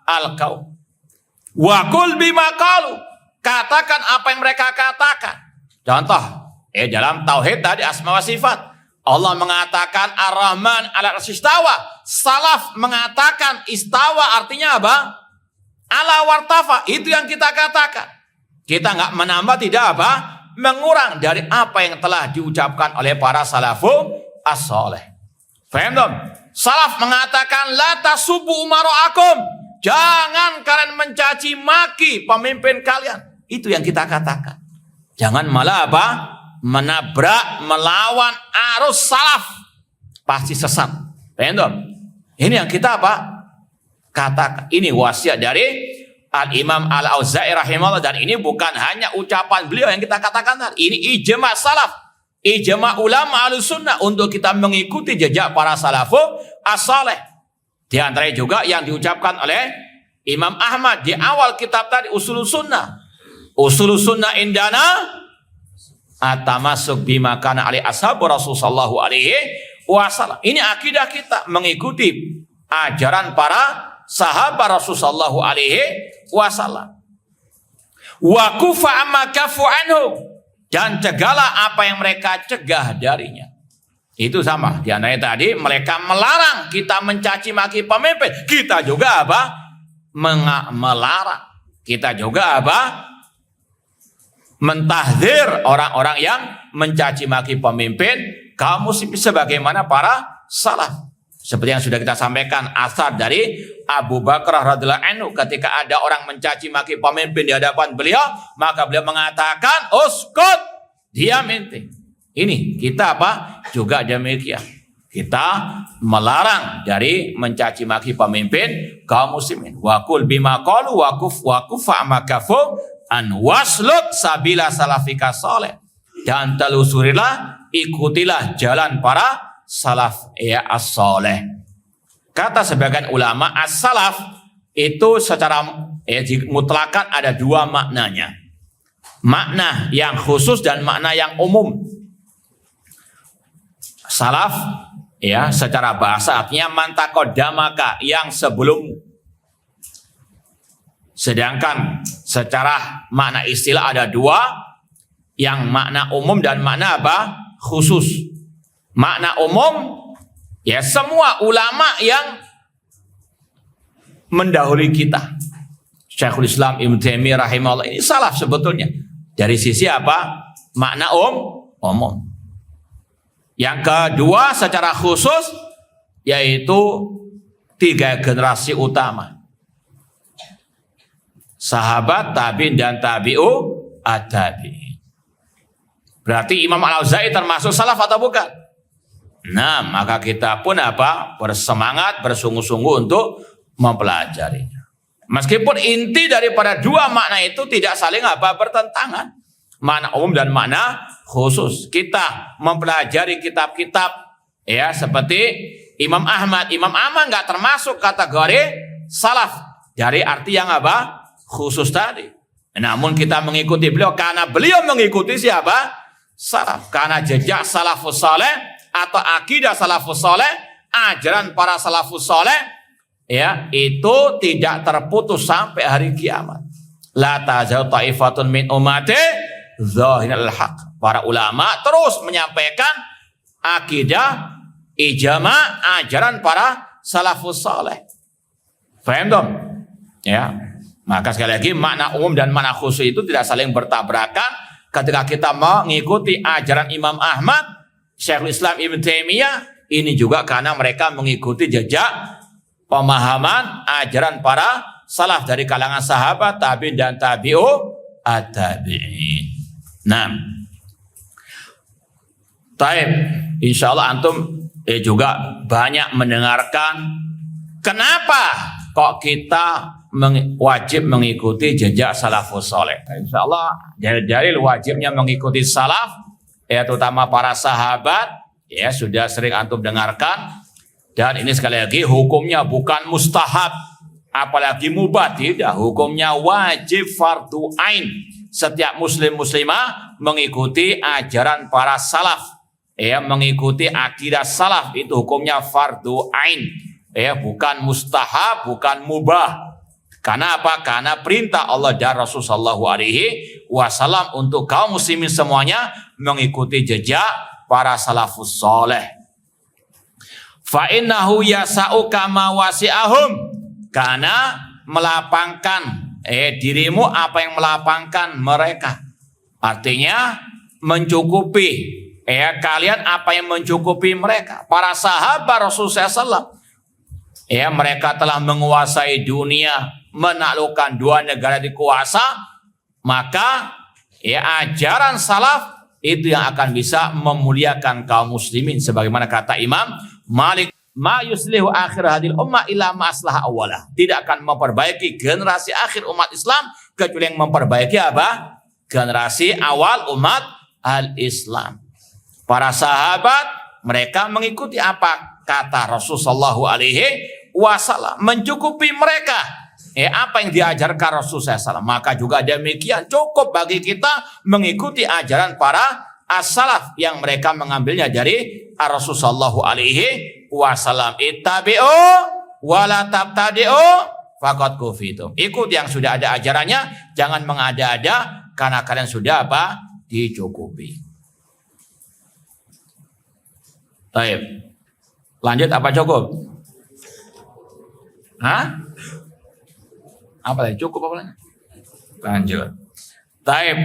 al qaum. Wa qul bima qalu, katakan apa yang mereka katakan. Contoh, dalam tauhid tadi asma wa sifat, Allah mengatakan Ar-Rahman 'alal 'arsy istawa. Salaf mengatakan istawa artinya apa? Ala wartafa. Itu yang kita katakan. Kita nggak menambah, tidak apa? Mengurang dari apa yang telah diucapkan oleh para salafun as-saleh. Faham dong? Salaf mengatakan la tasubbu umara'akum. Jangan kalian mencaci maki pemimpin kalian. Itu yang kita katakan. Jangan malah apa? Menabrak, melawan arus salaf. Pasti sesat. Paham dong? Ini yang kita apa? Katakan. Ini wasiat dari Al-Imam Al-Auza'i rahimahullah. Dan ini bukan hanya ucapan beliau yang kita katakan. Ini ijma' salaf. Ijma' ulama Ahlussunnah untuk kita mengikuti jejak para salafun as-saleh. Di antaranya juga yang diucapkan oleh Imam Ahmad di awal kitab tadi, Usulus Sunnah. Usulus Sunnah indana atamasuk bima kana ali ashabu Rasul sallallahu alaihi wasallam. Ini akidah kita, mengikuti ajaran para sahabat Rasul sallallahu alaihi wasallam. Wa kufa amma kafu anhu, dan cegahlah apa yang mereka cegah darinya. Itu sama. Di antaranya tadi mereka melarang kita mencaci maki pemimpin. Kita juga apa? Melarang. Kita juga apa? Mentahdzir orang-orang yang mencaci maki pemimpin kaum muslimin sebagaimana para salaf. Seperti yang sudah kita sampaikan asar dari Abu Bakar radhiyallahu anhu, ketika ada orang mencaci maki pemimpin di hadapan beliau, maka beliau mengatakan, "Uskut, diam ente." Ini kita apa? Juga demikian. Kita melarang dari mencaci maki pemimpin kaum muslimin. Wa qul bima qalu wa kufa ma kafu an wasluk sabila salafika saleh. Dan telusurilah, ikutilah jalan para salaf as-saleh. Kata sebagian ulama, as-salaf itu secara mutlakan ada dua maknanya. Makna yang khusus dan makna yang umum. Salaf secara bahasa artinya mantakodamaka, yang sebelum. Sedangkan secara makna istilah ada dua, yang makna umum dan makna apa? Khusus. Makna umum semua ulama yang mendahului kita. Syekhul Islam Ibnu Taimiyah rahimahullah, ini salaf sebetulnya. Dari sisi apa? Makna umum. Yang kedua secara khusus yaitu 3 generasi utama. Sahabat, tabi'in dan tabi'u at-tabi'in. Berarti Imam Al-Auza'i termasuk salaf atau bukan? Nah, maka kita pun apa? Bersemangat, bersungguh-sungguh untuk mempelajarinya. Meskipun inti daripada dua makna itu tidak saling bertentangan. Makna umum dan makna khusus. Kita mempelajari kitab-kitab seperti Imam Ahmad. Imam Ahmad nggak termasuk kategori salaf dari arti yang khusus tadi. Namun kita mengikuti beliau karena beliau mengikuti siapa? Salaf. Karena jejak salafus saleh atau akidah salafus saleh, ajaran para salafus saleh itu tidak terputus sampai hari kiamat. La tazal ta'ifatun min ummati zahiral haq. Para ulama terus menyampaikan akidah, ijma, ajaran para salafus saleh. Faham dong? Maka sekali lagi makna umum dan makna khusus itu tidak saling bertabrakan. Ketika kita mengikuti ajaran Imam Ahmad, Syekhul Islam Ibnu Taimiyah, ini juga karena mereka mengikuti jejak pemahaman ajaran para salaf dari kalangan sahabat, tabi'in dan tabi'u at-tabi'in. Nah, taib, insyaallah antum juga banyak mendengarkan kenapa kok kita wajib mengikuti jejak salafus saleh. Insyaallah dalil wajibnya mengikuti salaf terutama para sahabat sudah sering antum dengarkan, dan ini sekali lagi hukumnya bukan mustahab apalagi mubah, tidak, hukumnya wajib fardu ain. Setiap muslim muslimah mengikuti ajaran para salaf, mengikuti akidah salaf, itu hukumnya fardu ain, bukan mustahab, bukan mubah. Karena apa? Karena perintah Allah dan Rasul sallallahu alaihi wasallam untuk kaum muslimin semuanya mengikuti jejak para salafus saleh. Fa innahu yasa'u kama wasi'ahum, karena melapangkan dirimu apa yang melapangkan mereka. Artinya mencukupi kalian apa yang mencukupi mereka. Para sahabat Rasulullah SAW, mereka telah menguasai dunia, menaklukkan 2 negara di kuasa, maka ajaran salaf itu yang akan bisa memuliakan kaum muslimin, sebagaimana kata Imam Malik, ma yuslihu akhir hadil ummah illa ma aslaha awalah. Tidak akan memperbaiki generasi akhir umat Islam kecuali yang memperbaiki apa? Generasi awal umat al-Islam. Para sahabat mereka mengikuti apa kata Rasulullah sallallahu alaihi wasallam, mencukupi mereka apa yang diajarkan Rasulullah SAW. Maka juga demikian cukup bagi kita mengikuti ajaran para as-salaf yang mereka mengambilnya dari Rasulullah sallallahu alaihi wasallam. Ittabi'u wa la tabtadi'u faqad kufitum. Ikut yang sudah ada ajarannya, jangan mengada-ada, karena kalian sudah apa? Dicukupi. Baik. Lanjut apa cukup? Hah? Apa lagi? Cukup apa lagi? Lanjut. Baik.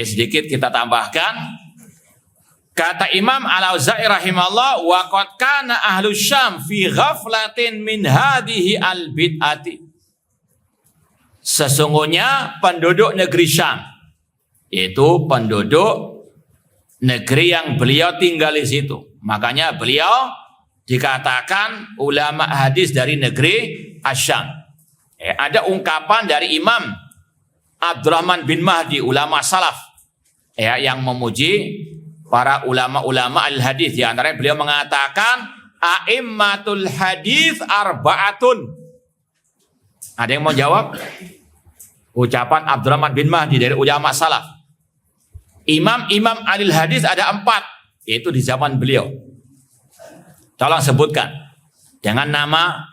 Sedikit kita tambahkan. Kata Imam Al-Auza'i rahimahullah, wa qad kana ahlu Syam fi ghaflatin min hadhihi al-bid'ati. Sesungguhnya penduduk negeri Syam, yaitu penduduk negeri yang beliau tinggal di situ. Makanya beliau dikatakan ulama hadis dari negeri Asyam. Ada ungkapan dari Imam Abdurrahman bin Mahdi, ulama salaf, yang memuji para ulama-ulama al-hadis. Di antaranya beliau mengatakan a'immatul hadis arba'atun. Ada yang mau jawab? Ucapan Abdurrahman bin Mahdi dari ulama salaf. Imam-imam al-hadis ada 4, yaitu di zaman beliau. Tolong sebutkan dengan nama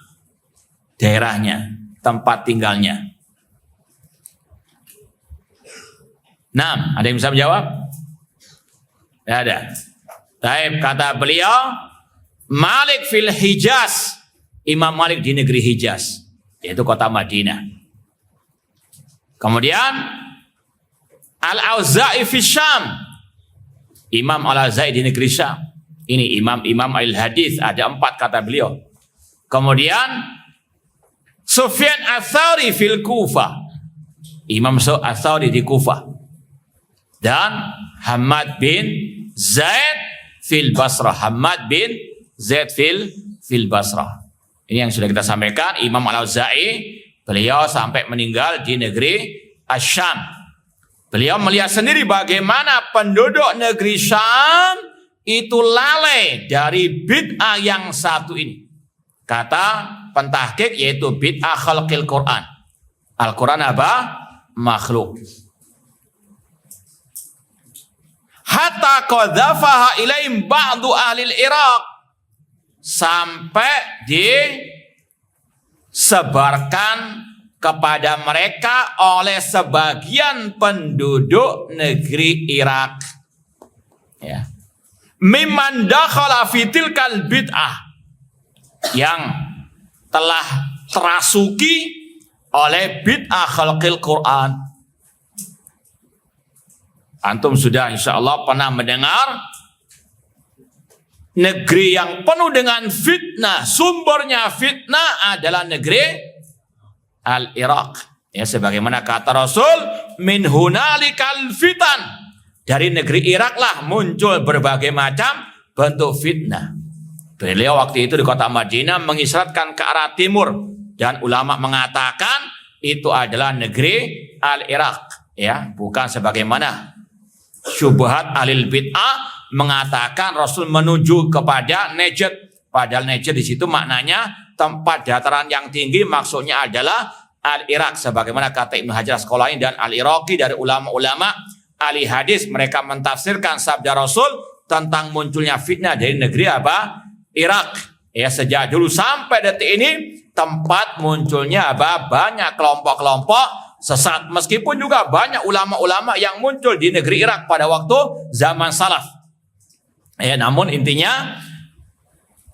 daerahnya, tempat tinggalnya. 6, ada yang bisa menjawab? Tidak ada. Taib, kata beliau, Malik fil Hijaz, Imam Malik di negeri Hijaz, yaitu kota Madinah. Kemudian Al-Auza'i fil Syam, Imam Al-Auza'i di negeri Syam. Ini imam-imam al-hadis ada 4 kata beliau. Kemudian Sufyan Ats-Tsauri fil Kufah, Imam Ats-Tsauri di Kufah. Dan Hamad bin Zaid fil Basrah, Hamad bin Zaid fil Basrah. Ini yang sudah kita sampaikan. Imam Al-Auza'i beliau sampai meninggal di negeri Asyam. Beliau melihat sendiri bagaimana penduduk negeri Syam itu lalai dari bid'ah yang satu ini. Kata pentahqiq, yaitu bid'ah khalqil Quran. Al-Quran apa? Makhluk. Hatta qadzafaha ilaihim ba'du ahli Iraq, sampai disebarkan kepada mereka oleh sebagian penduduk negeri Irak. Ya. Mimman dakhala fitil kal bid'ah, yang telah terasuki oleh bid'ah khalqil Quran. Antum sudah insyaallah pernah mendengar negeri yang penuh dengan fitnah, sumbernya fitnah adalah negeri Al-Iraq. Ya, sebagaimana kata Rasul, min hunalikal fitan, dari negeri Irak lah muncul berbagai macam bentuk fitnah. Beliau waktu itu di kota Madinah mengisyaratkan ke arah timur, dan ulama mengatakan itu adalah negeri Al-Iraq, ya, bukan sebagaimana syubhat alil bid'ah mengatakan Rasul menuju kepada Najd. Padahal Najd di situ maknanya tempat dataran yang tinggi, maksudnya adalah Al-Iraq, sebagaimana kata Ibnu Hajar Asqalani dan Al-Iraqi dari ulama-ulama ahli hadis. Mereka mentafsirkan sabda Rasul tentang munculnya fitnah dari negeri apa? Irak. Ya, sejak dulu sampai detik ini tempat munculnya banyak kelompok-kelompok sesat. Meskipun juga banyak ulama-ulama yang muncul di negeri Irak pada waktu zaman salaf. Namun intinya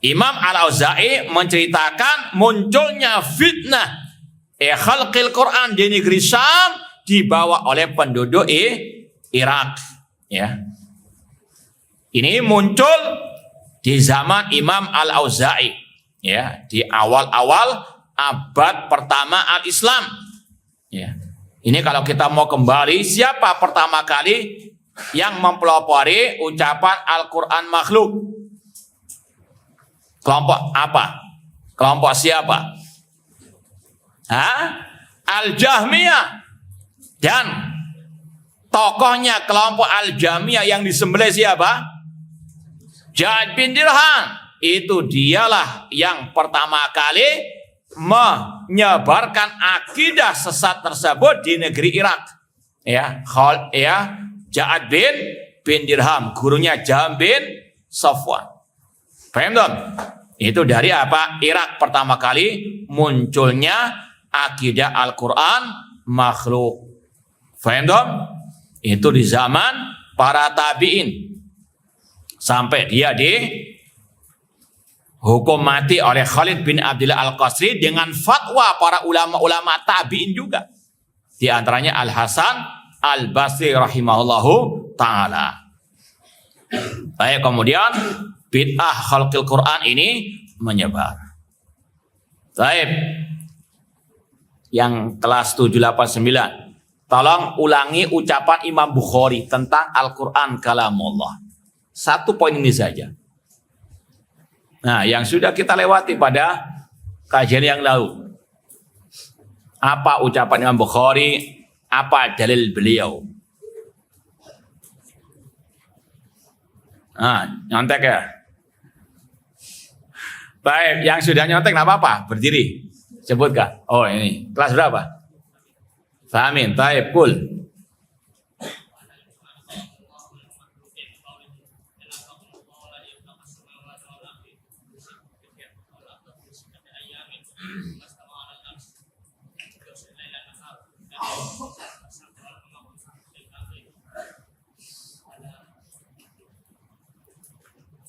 Imam Al-Auza'i menceritakan munculnya fitnah khalqil Quran di negeri Syam dibawa oleh penduduk Irak. Ini muncul di zaman Imam Al-Auza'i, di awal-awal abad pertama al-Islam. Ini kalau kita mau kembali, siapa pertama kali yang mempelopori ucapan Al-Quran makhluk? Kelompok apa? Kelompok siapa? Al-Jahmiyah. Dan tokohnya kelompok Al-Jahmiyah yang disembelih siapa? Ja'ad bin Dirham. Itu dialah yang pertama kali menyebarkan akidah sesat tersebut di negeri Irak. Ja'ad bin Dirham, gurunya Jaham bin Safwan. Paham dong? Itu dari apa? Irak pertama kali munculnya akidah Al-Quran makhluk. Paham dong? Itu di zaman para tabi'in. Sampai dia dihukum mati oleh Khalid bin Abdullah Al-Qasri dengan fatwa para ulama-ulama tabi'in juga. Di antaranya Al-Hasan Al-Basri rahimahullahu ta'ala. Baik, kemudian bid'ah khalqil Quran ini menyebar. Baik. Yang kelas 789. Tolong ulangi ucapan Imam Bukhari tentang Al-Quran kalamullah. Satu poin ini saja. Nah, yang sudah kita lewati pada kajian yang lalu. Apa ucapan Imam Bukhari? Apa dalil beliau? Nyontek ya? Baik, yang sudah nyontek nggak apa-apa, berdiri. Sebutkan. Oh, ini kelas berapa? Fahamin, taib, kul.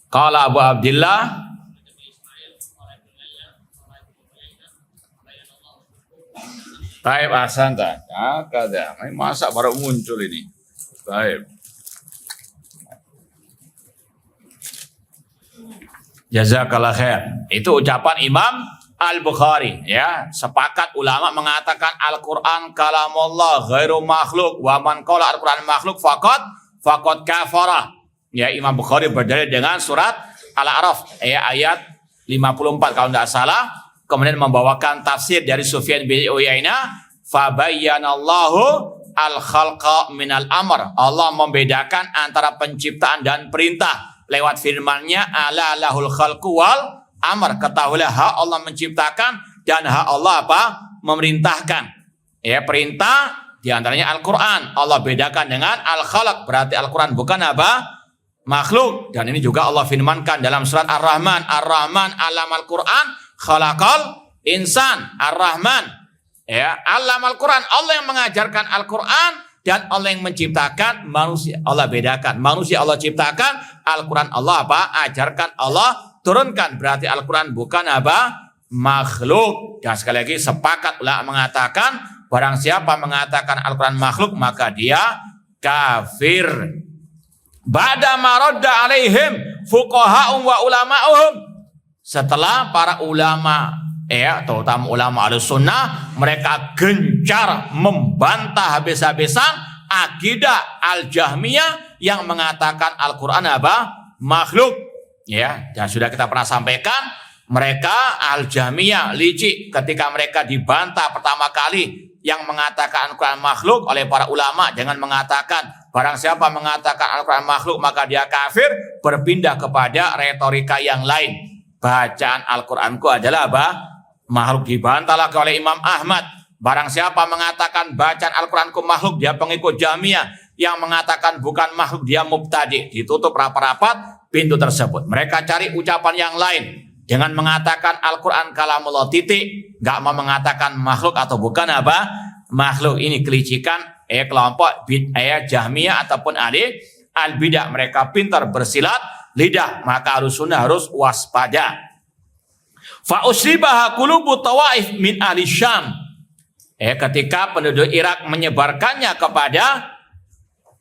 Qala Abu Abdillah Taib Ahsanta. Masa baru muncul ini. Taib. Jazakallah khair. Itu ucapan Imam Al-Bukhari. Sepakat ulama mengatakan Al-Quran kalamullah ghairu makhluk. Wa man qala Al-Quran makhluk faqad kafara. Imam Bukhari berdalil dengan surat Al-A'raf ayat 54 kalau tidak salah. Kemudian membawakan tafsir dari Sufyan bin Uyainah, fabayyanallahu al-khalqa minal amr. Allah membedakan antara penciptaan dan perintah lewat firman-Nya, ala lahul khalqu wal amr. Ketahuilah hak Allah menciptakan dan hak Allah apa? Memerintahkan. Perintah diantaranya Al-Quran. Allah bedakan dengan al-khalq, berarti Al-Quran bukan apa? Makhluk. Dan ini juga Allah firmankan dalam surat Ar-Rahman. Ar-Rahman alamal Quran khalaqal insan. Ar-Rahman alamal Quran. Allah yang mengajarkan Al-Quran dan Allah yang menciptakan manusia. Allah bedakan. Manusia Allah ciptakan, Al-Quran Allah apa? Ajarkan, Allah turunkan. Berarti Al-Quran bukan apa? Makhluk. Dan sekali lagi sepakat ulama mengatakan barang siapa mengatakan Al-Quran makhluk maka dia kafir. Ba'da maradda alaihim fuqaha'um wa ulama'uhum. Setelah para ulama, terutama ulama Ahlussunnah, mereka gencar membantah habis-habisan akidah Al-Jahmiyah yang mengatakan Al-Quran apa? Makhluk. Dan sudah kita pernah sampaikan, mereka Al-Jahmiyah licik ketika mereka dibantah pertama kali yang mengatakan Al-Quran makhluk oleh para ulama dengan mengatakan barang siapa mengatakan Al-Quran makhluk maka dia kafir, berpindah kepada retorika yang lain. Bacaan Al-Quranku adalah apa? Makhluk. Dibantah lagi oleh Imam Ahmad. Barang siapa mengatakan bacaan Al-Quranku makhluk, dia pengikut Jahmiyah. Yang mengatakan bukan makhluk, dia mubtadi. Ditutup rapat-rapat pintu tersebut. Mereka cari ucapan yang lain. dengan mengatakan Al-Quran kalamullah titik, nggak mau mengatakan makhluk atau bukan apa makhluk. Ini kelicikan kelompok Jahmiyah ataupun ahli al-bidah. Mereka pintar bersilat lidah, maka Ahlussunnah harus waspada. Fa usribaha qulubu tawaif min ahli Syam. Ketika penduduk Irak menyebarkannya kepada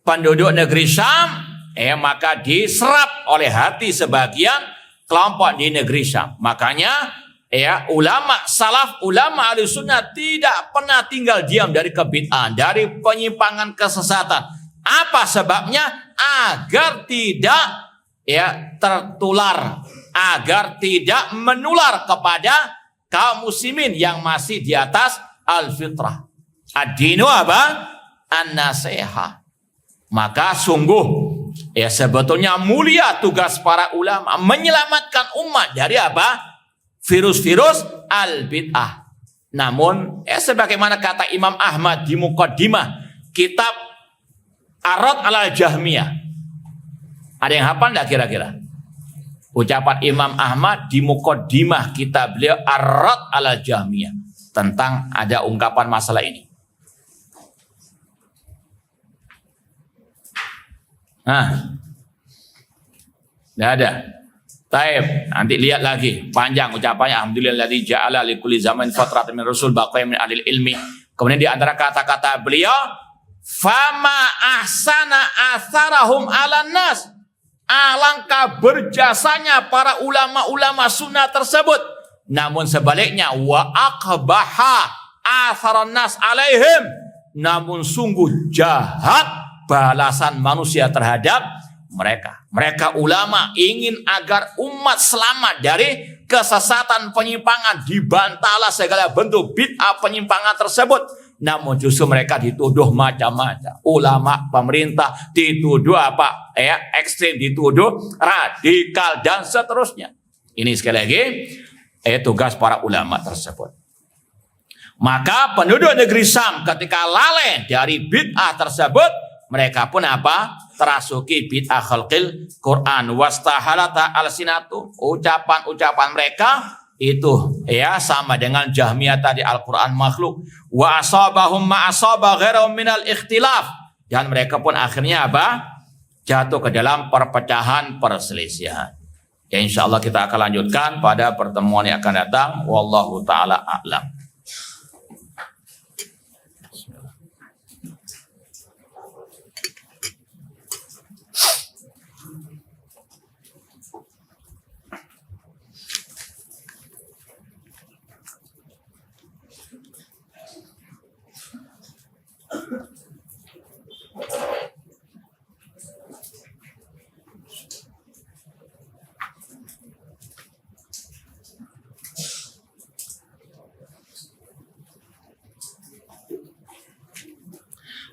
penduduk negeri Syam, maka diserap oleh hati sebagian kelompok di negeri Syam. Makanya ulama salaf, ulama Ahlussunnah tidak pernah tinggal diam dari kebid'ahan, dari penyimpangan kesesatan. Apa sebabnya? Agar tidak tertular, agar tidak menular kepada kaum muslimin yang masih di atas al-fitrah. Ad-dinu apa? An-nasihah. Maka sungguh sebetulnya mulia tugas para ulama menyelamatkan umat dari apa? Virus-virus al-bid'ah. Namun sebagaimana kata Imam Ahmad di Muqaddimah kitab Ar-Radd 'alal Jahmiyah. Ada yang hafal enggak kira-kira? Ucapan Imam Ahmad di Muqaddimah kitab beliau Ar-Radd 'alal Jahmiyah tentang ada ungkapan masalah ini. Tidak ada. Taib, nanti lihat lagi panjang ucapannya. Alhamdulillahilladzi ja'ala likulli zaman fatratan min rasul baqiyyan min ahli ilmi. Kemudian di antara kata-kata beliau, fama ahsana atharahum 'alan nas. Alangkah berjasanya para ulama-ulama sunnah tersebut. Namun sebaliknya, wa aqbaha atharan nas 'alaihim. Namun sungguh jahat balasan manusia terhadap mereka. Mereka ulama ingin agar umat selamat dari kesesatan penyimpangan, dibantahlah segala bentuk bid'ah penyimpangan tersebut. Namun justru mereka dituduh macam-macam. Ulama, pemerintah dituduh ekstrim, dituduh radikal dan seterusnya. Ini sekali lagi tugas para ulama tersebut. Maka penduduk negeri Syam ketika lalai dari bid'ah tersebut, mereka pun terasuki bid'ah khalqil Quran wastahalata alsinatu. Ucapan-ucapan mereka itu sama dengan Jahmiyah tadi, Al-Quran makhluk. Wa asabahum ma asaba ghairahum minal ikhtilaf. Dan mereka pun akhirnya jatuh ke dalam perpecahan, perselisihan. Insyaallah kita akan lanjutkan pada pertemuan yang akan datang. Wallahu taala a'lam.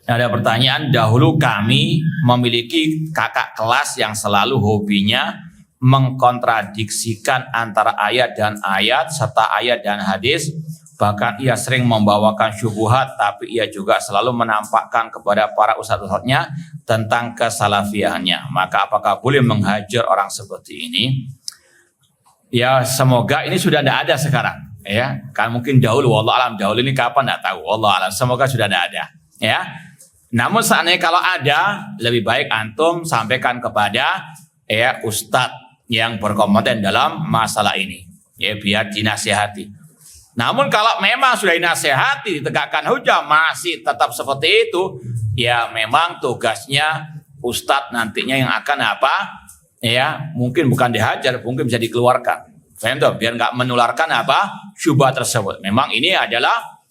Ada pertanyaan, dahulu kami memiliki kakak kelas yang selalu hobinya mengkontradiksikan antara ayat dan ayat serta ayat dan hadis. Bahkan ia sering membawakan syubhat, tapi ia juga selalu menampakkan kepada para ustadz-ustadznya tentang kesalafiannya. Maka apakah boleh menghajar orang seperti ini? Ya semoga ini sudah tidak ada sekarang. Kan mungkin dahulu, wallah alam, dahulu ini kapan tidak tahu. Wallah alam, semoga sudah tidak ada. Namun seandainya kalau ada, lebih baik antum sampaikan kepada ustadz yang berkompeten dalam masalah ini, biar dinasihati. Namun kalau memang sudah dinasihati, ditegakkan hujah masih tetap seperti itu, ya memang tugasnya ustadz nantinya yang akan mungkin bukan dihajar, mungkin bisa dikeluarkan. Biar nggak menularkan syubhat tersebut. Memang ini adalah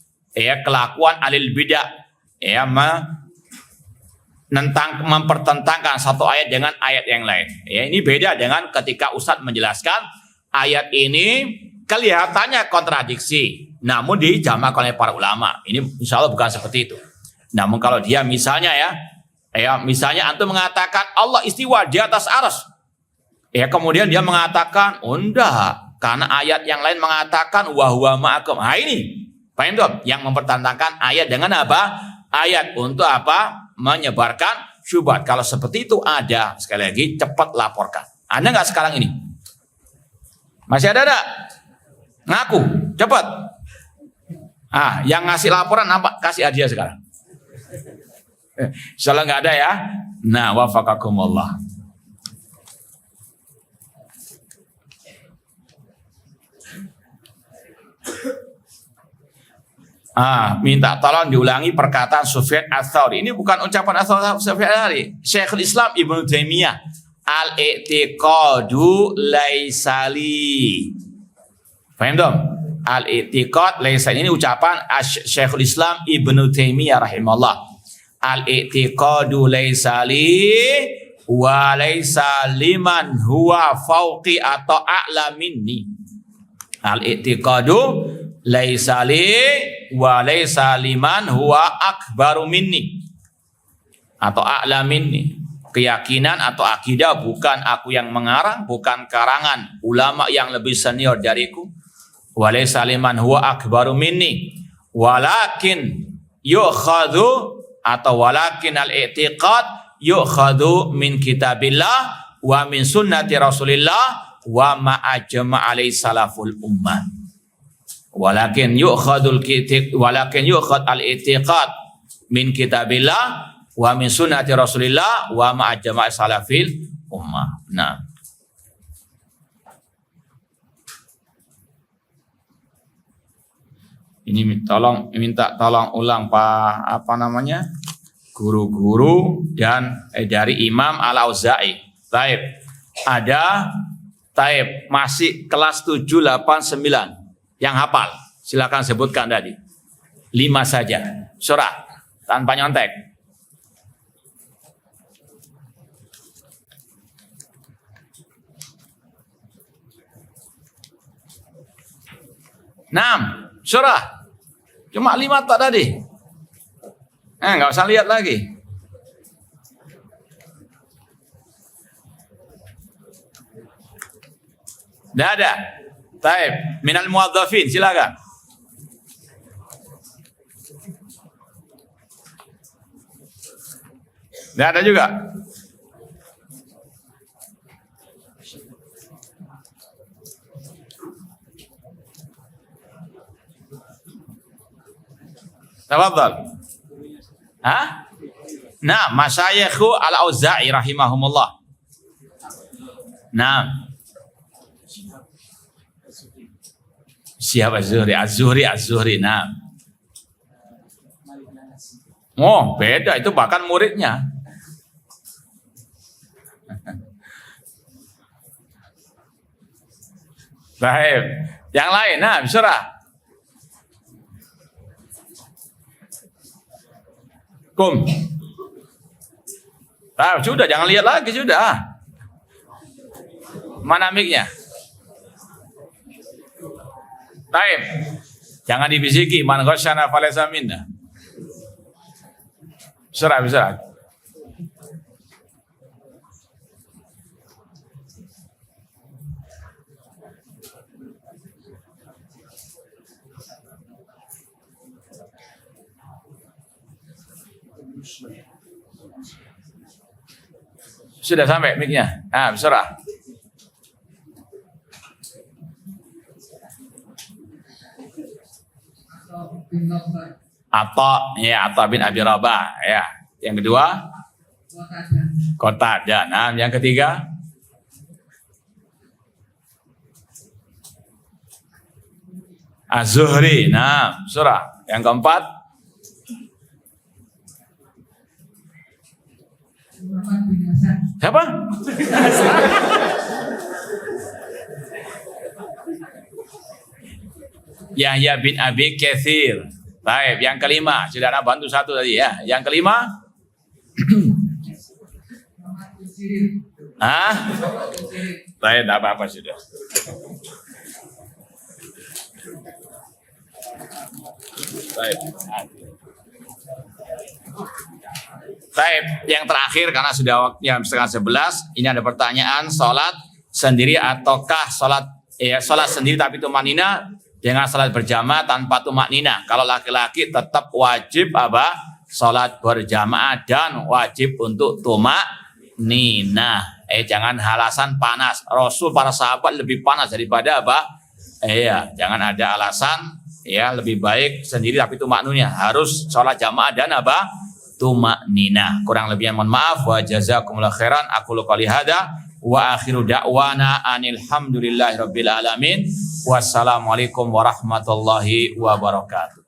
kelakuan alil bidah. Mempertentangkan satu ayat dengan ayat yang lain. Ini beda dengan ketika ustadz menjelaskan ayat ini kelihatannya kontradiksi, namun dijamak oleh para ulama. Ini insya Allah bukan seperti itu. Namun kalau dia misalnya misalnya antum mengatakan Allah istiwa di atas arsy, kemudian dia mengatakan enggak, karena ayat yang lain mengatakan wa huwa ma'akum. Ini paham tuh yang mempertentangkan ayat dengan ayat untuk menyebarkan syubhat. Kalau seperti itu ada, sekali lagi cepat laporkan. Ada nggak sekarang ini? Masih ada enggak? Ngaku, cepat. Yang ngasih laporan apa? Kasih hadiah sekarang. Insyaallah nggak ada ya. Nah, wafaqakumullah. Minta tolong diulangi perkataan Sufyan Ats-Tsauri. Ini bukan ucapan Sufyan Ats-Tsauri. Syekhul Islam Ibnu Taimiyah. Al-i'tiqadu laisali. Paham dong? Al-i'tiqad laisali ini ucapan Syekhul Islam Ibnu Taimiyah rahimahullah. Al-i'tiqadu laisali wa laisa liman huwa fauqi atau a'la minni. Al-i'tiqadu laisali wa laisa liman huwa akbaru minni atau a'la minni. Keyakinan atau akidah bukan aku yang mengarang, bukan karangan ulama yang lebih senior dariku. Wa laisa liman huwa akbaru minni walakin yu'khadhu atau walakin al-i'tiqad yu'khadhu min kitabillah wa min sunnati rasulillah wa ma ajma' alaihi salaful ummah. Walakin yu'khad al-i'tiqad min kitabillah wa min sunnati rasulillah wa ma ajma' salafil ummah. Nah, ini minta tolong ulang Pak guru-guru dan dari Imam Al-Auza'i. Taib. Ada masih kelas 7, 8, 9 yang hafal. Silakan sebutkan tadi. 5 saja. Surah tanpa nyontek. Surah. Cuma 5 tak tadi. Nggak usah lihat lagi. Nggak ada. Taib. Minal muwadzafin, silakan. Nggak ada juga. Tafadhal. Nah, masyayikhu Al-Auza'i rahimahumullah. Nah. Siapa Az-Zuhri. Nah. Oh, beda itu bahkan muridnya. Baik. Yang lain, surah. Sudah, jangan lihat lagi, sudah. Mana mic-nya? Taib. Jangan dibisiki, man ghasyana falaysa minna. Surah. Sudah sampai mic-nya. Surah. Atha bin Abi Rabah, ya. Yang kedua Qatadah. Nah, yang ketiga Az-Zuhri. Nah, surah. Yang keempat siapa? Yahya bin Abi Katsir. Baik, yang kelima, sudah ada bantu satu tadi ya. Yang kelima? Baik, tidak apa-apa sudah. Baik, yang terakhir karena sudah waktunya 10:30, ini ada pertanyaan, sholat sendiri ataukah sholat sendiri tapi tumanina dengan sholat berjamaah tanpa tumanina. Kalau laki-laki tetap wajib sholat berjamaah dan wajib untuk tumanina. Jangan alasan panas. Rasul para sahabat lebih panas daripada apa? Jangan ada alasan lebih baik sendiri tapi tumaknunnya. Harus sholat jamaah dan apa? Tumaknina. Kurang lebihnya mohon maaf. Wa jazakumullah khairan. Aku qouli hada wa akhiru da'wana anil hamdulillahi rabbil alamin. Wassalamualaikum warahmatullahi wabarakatuh.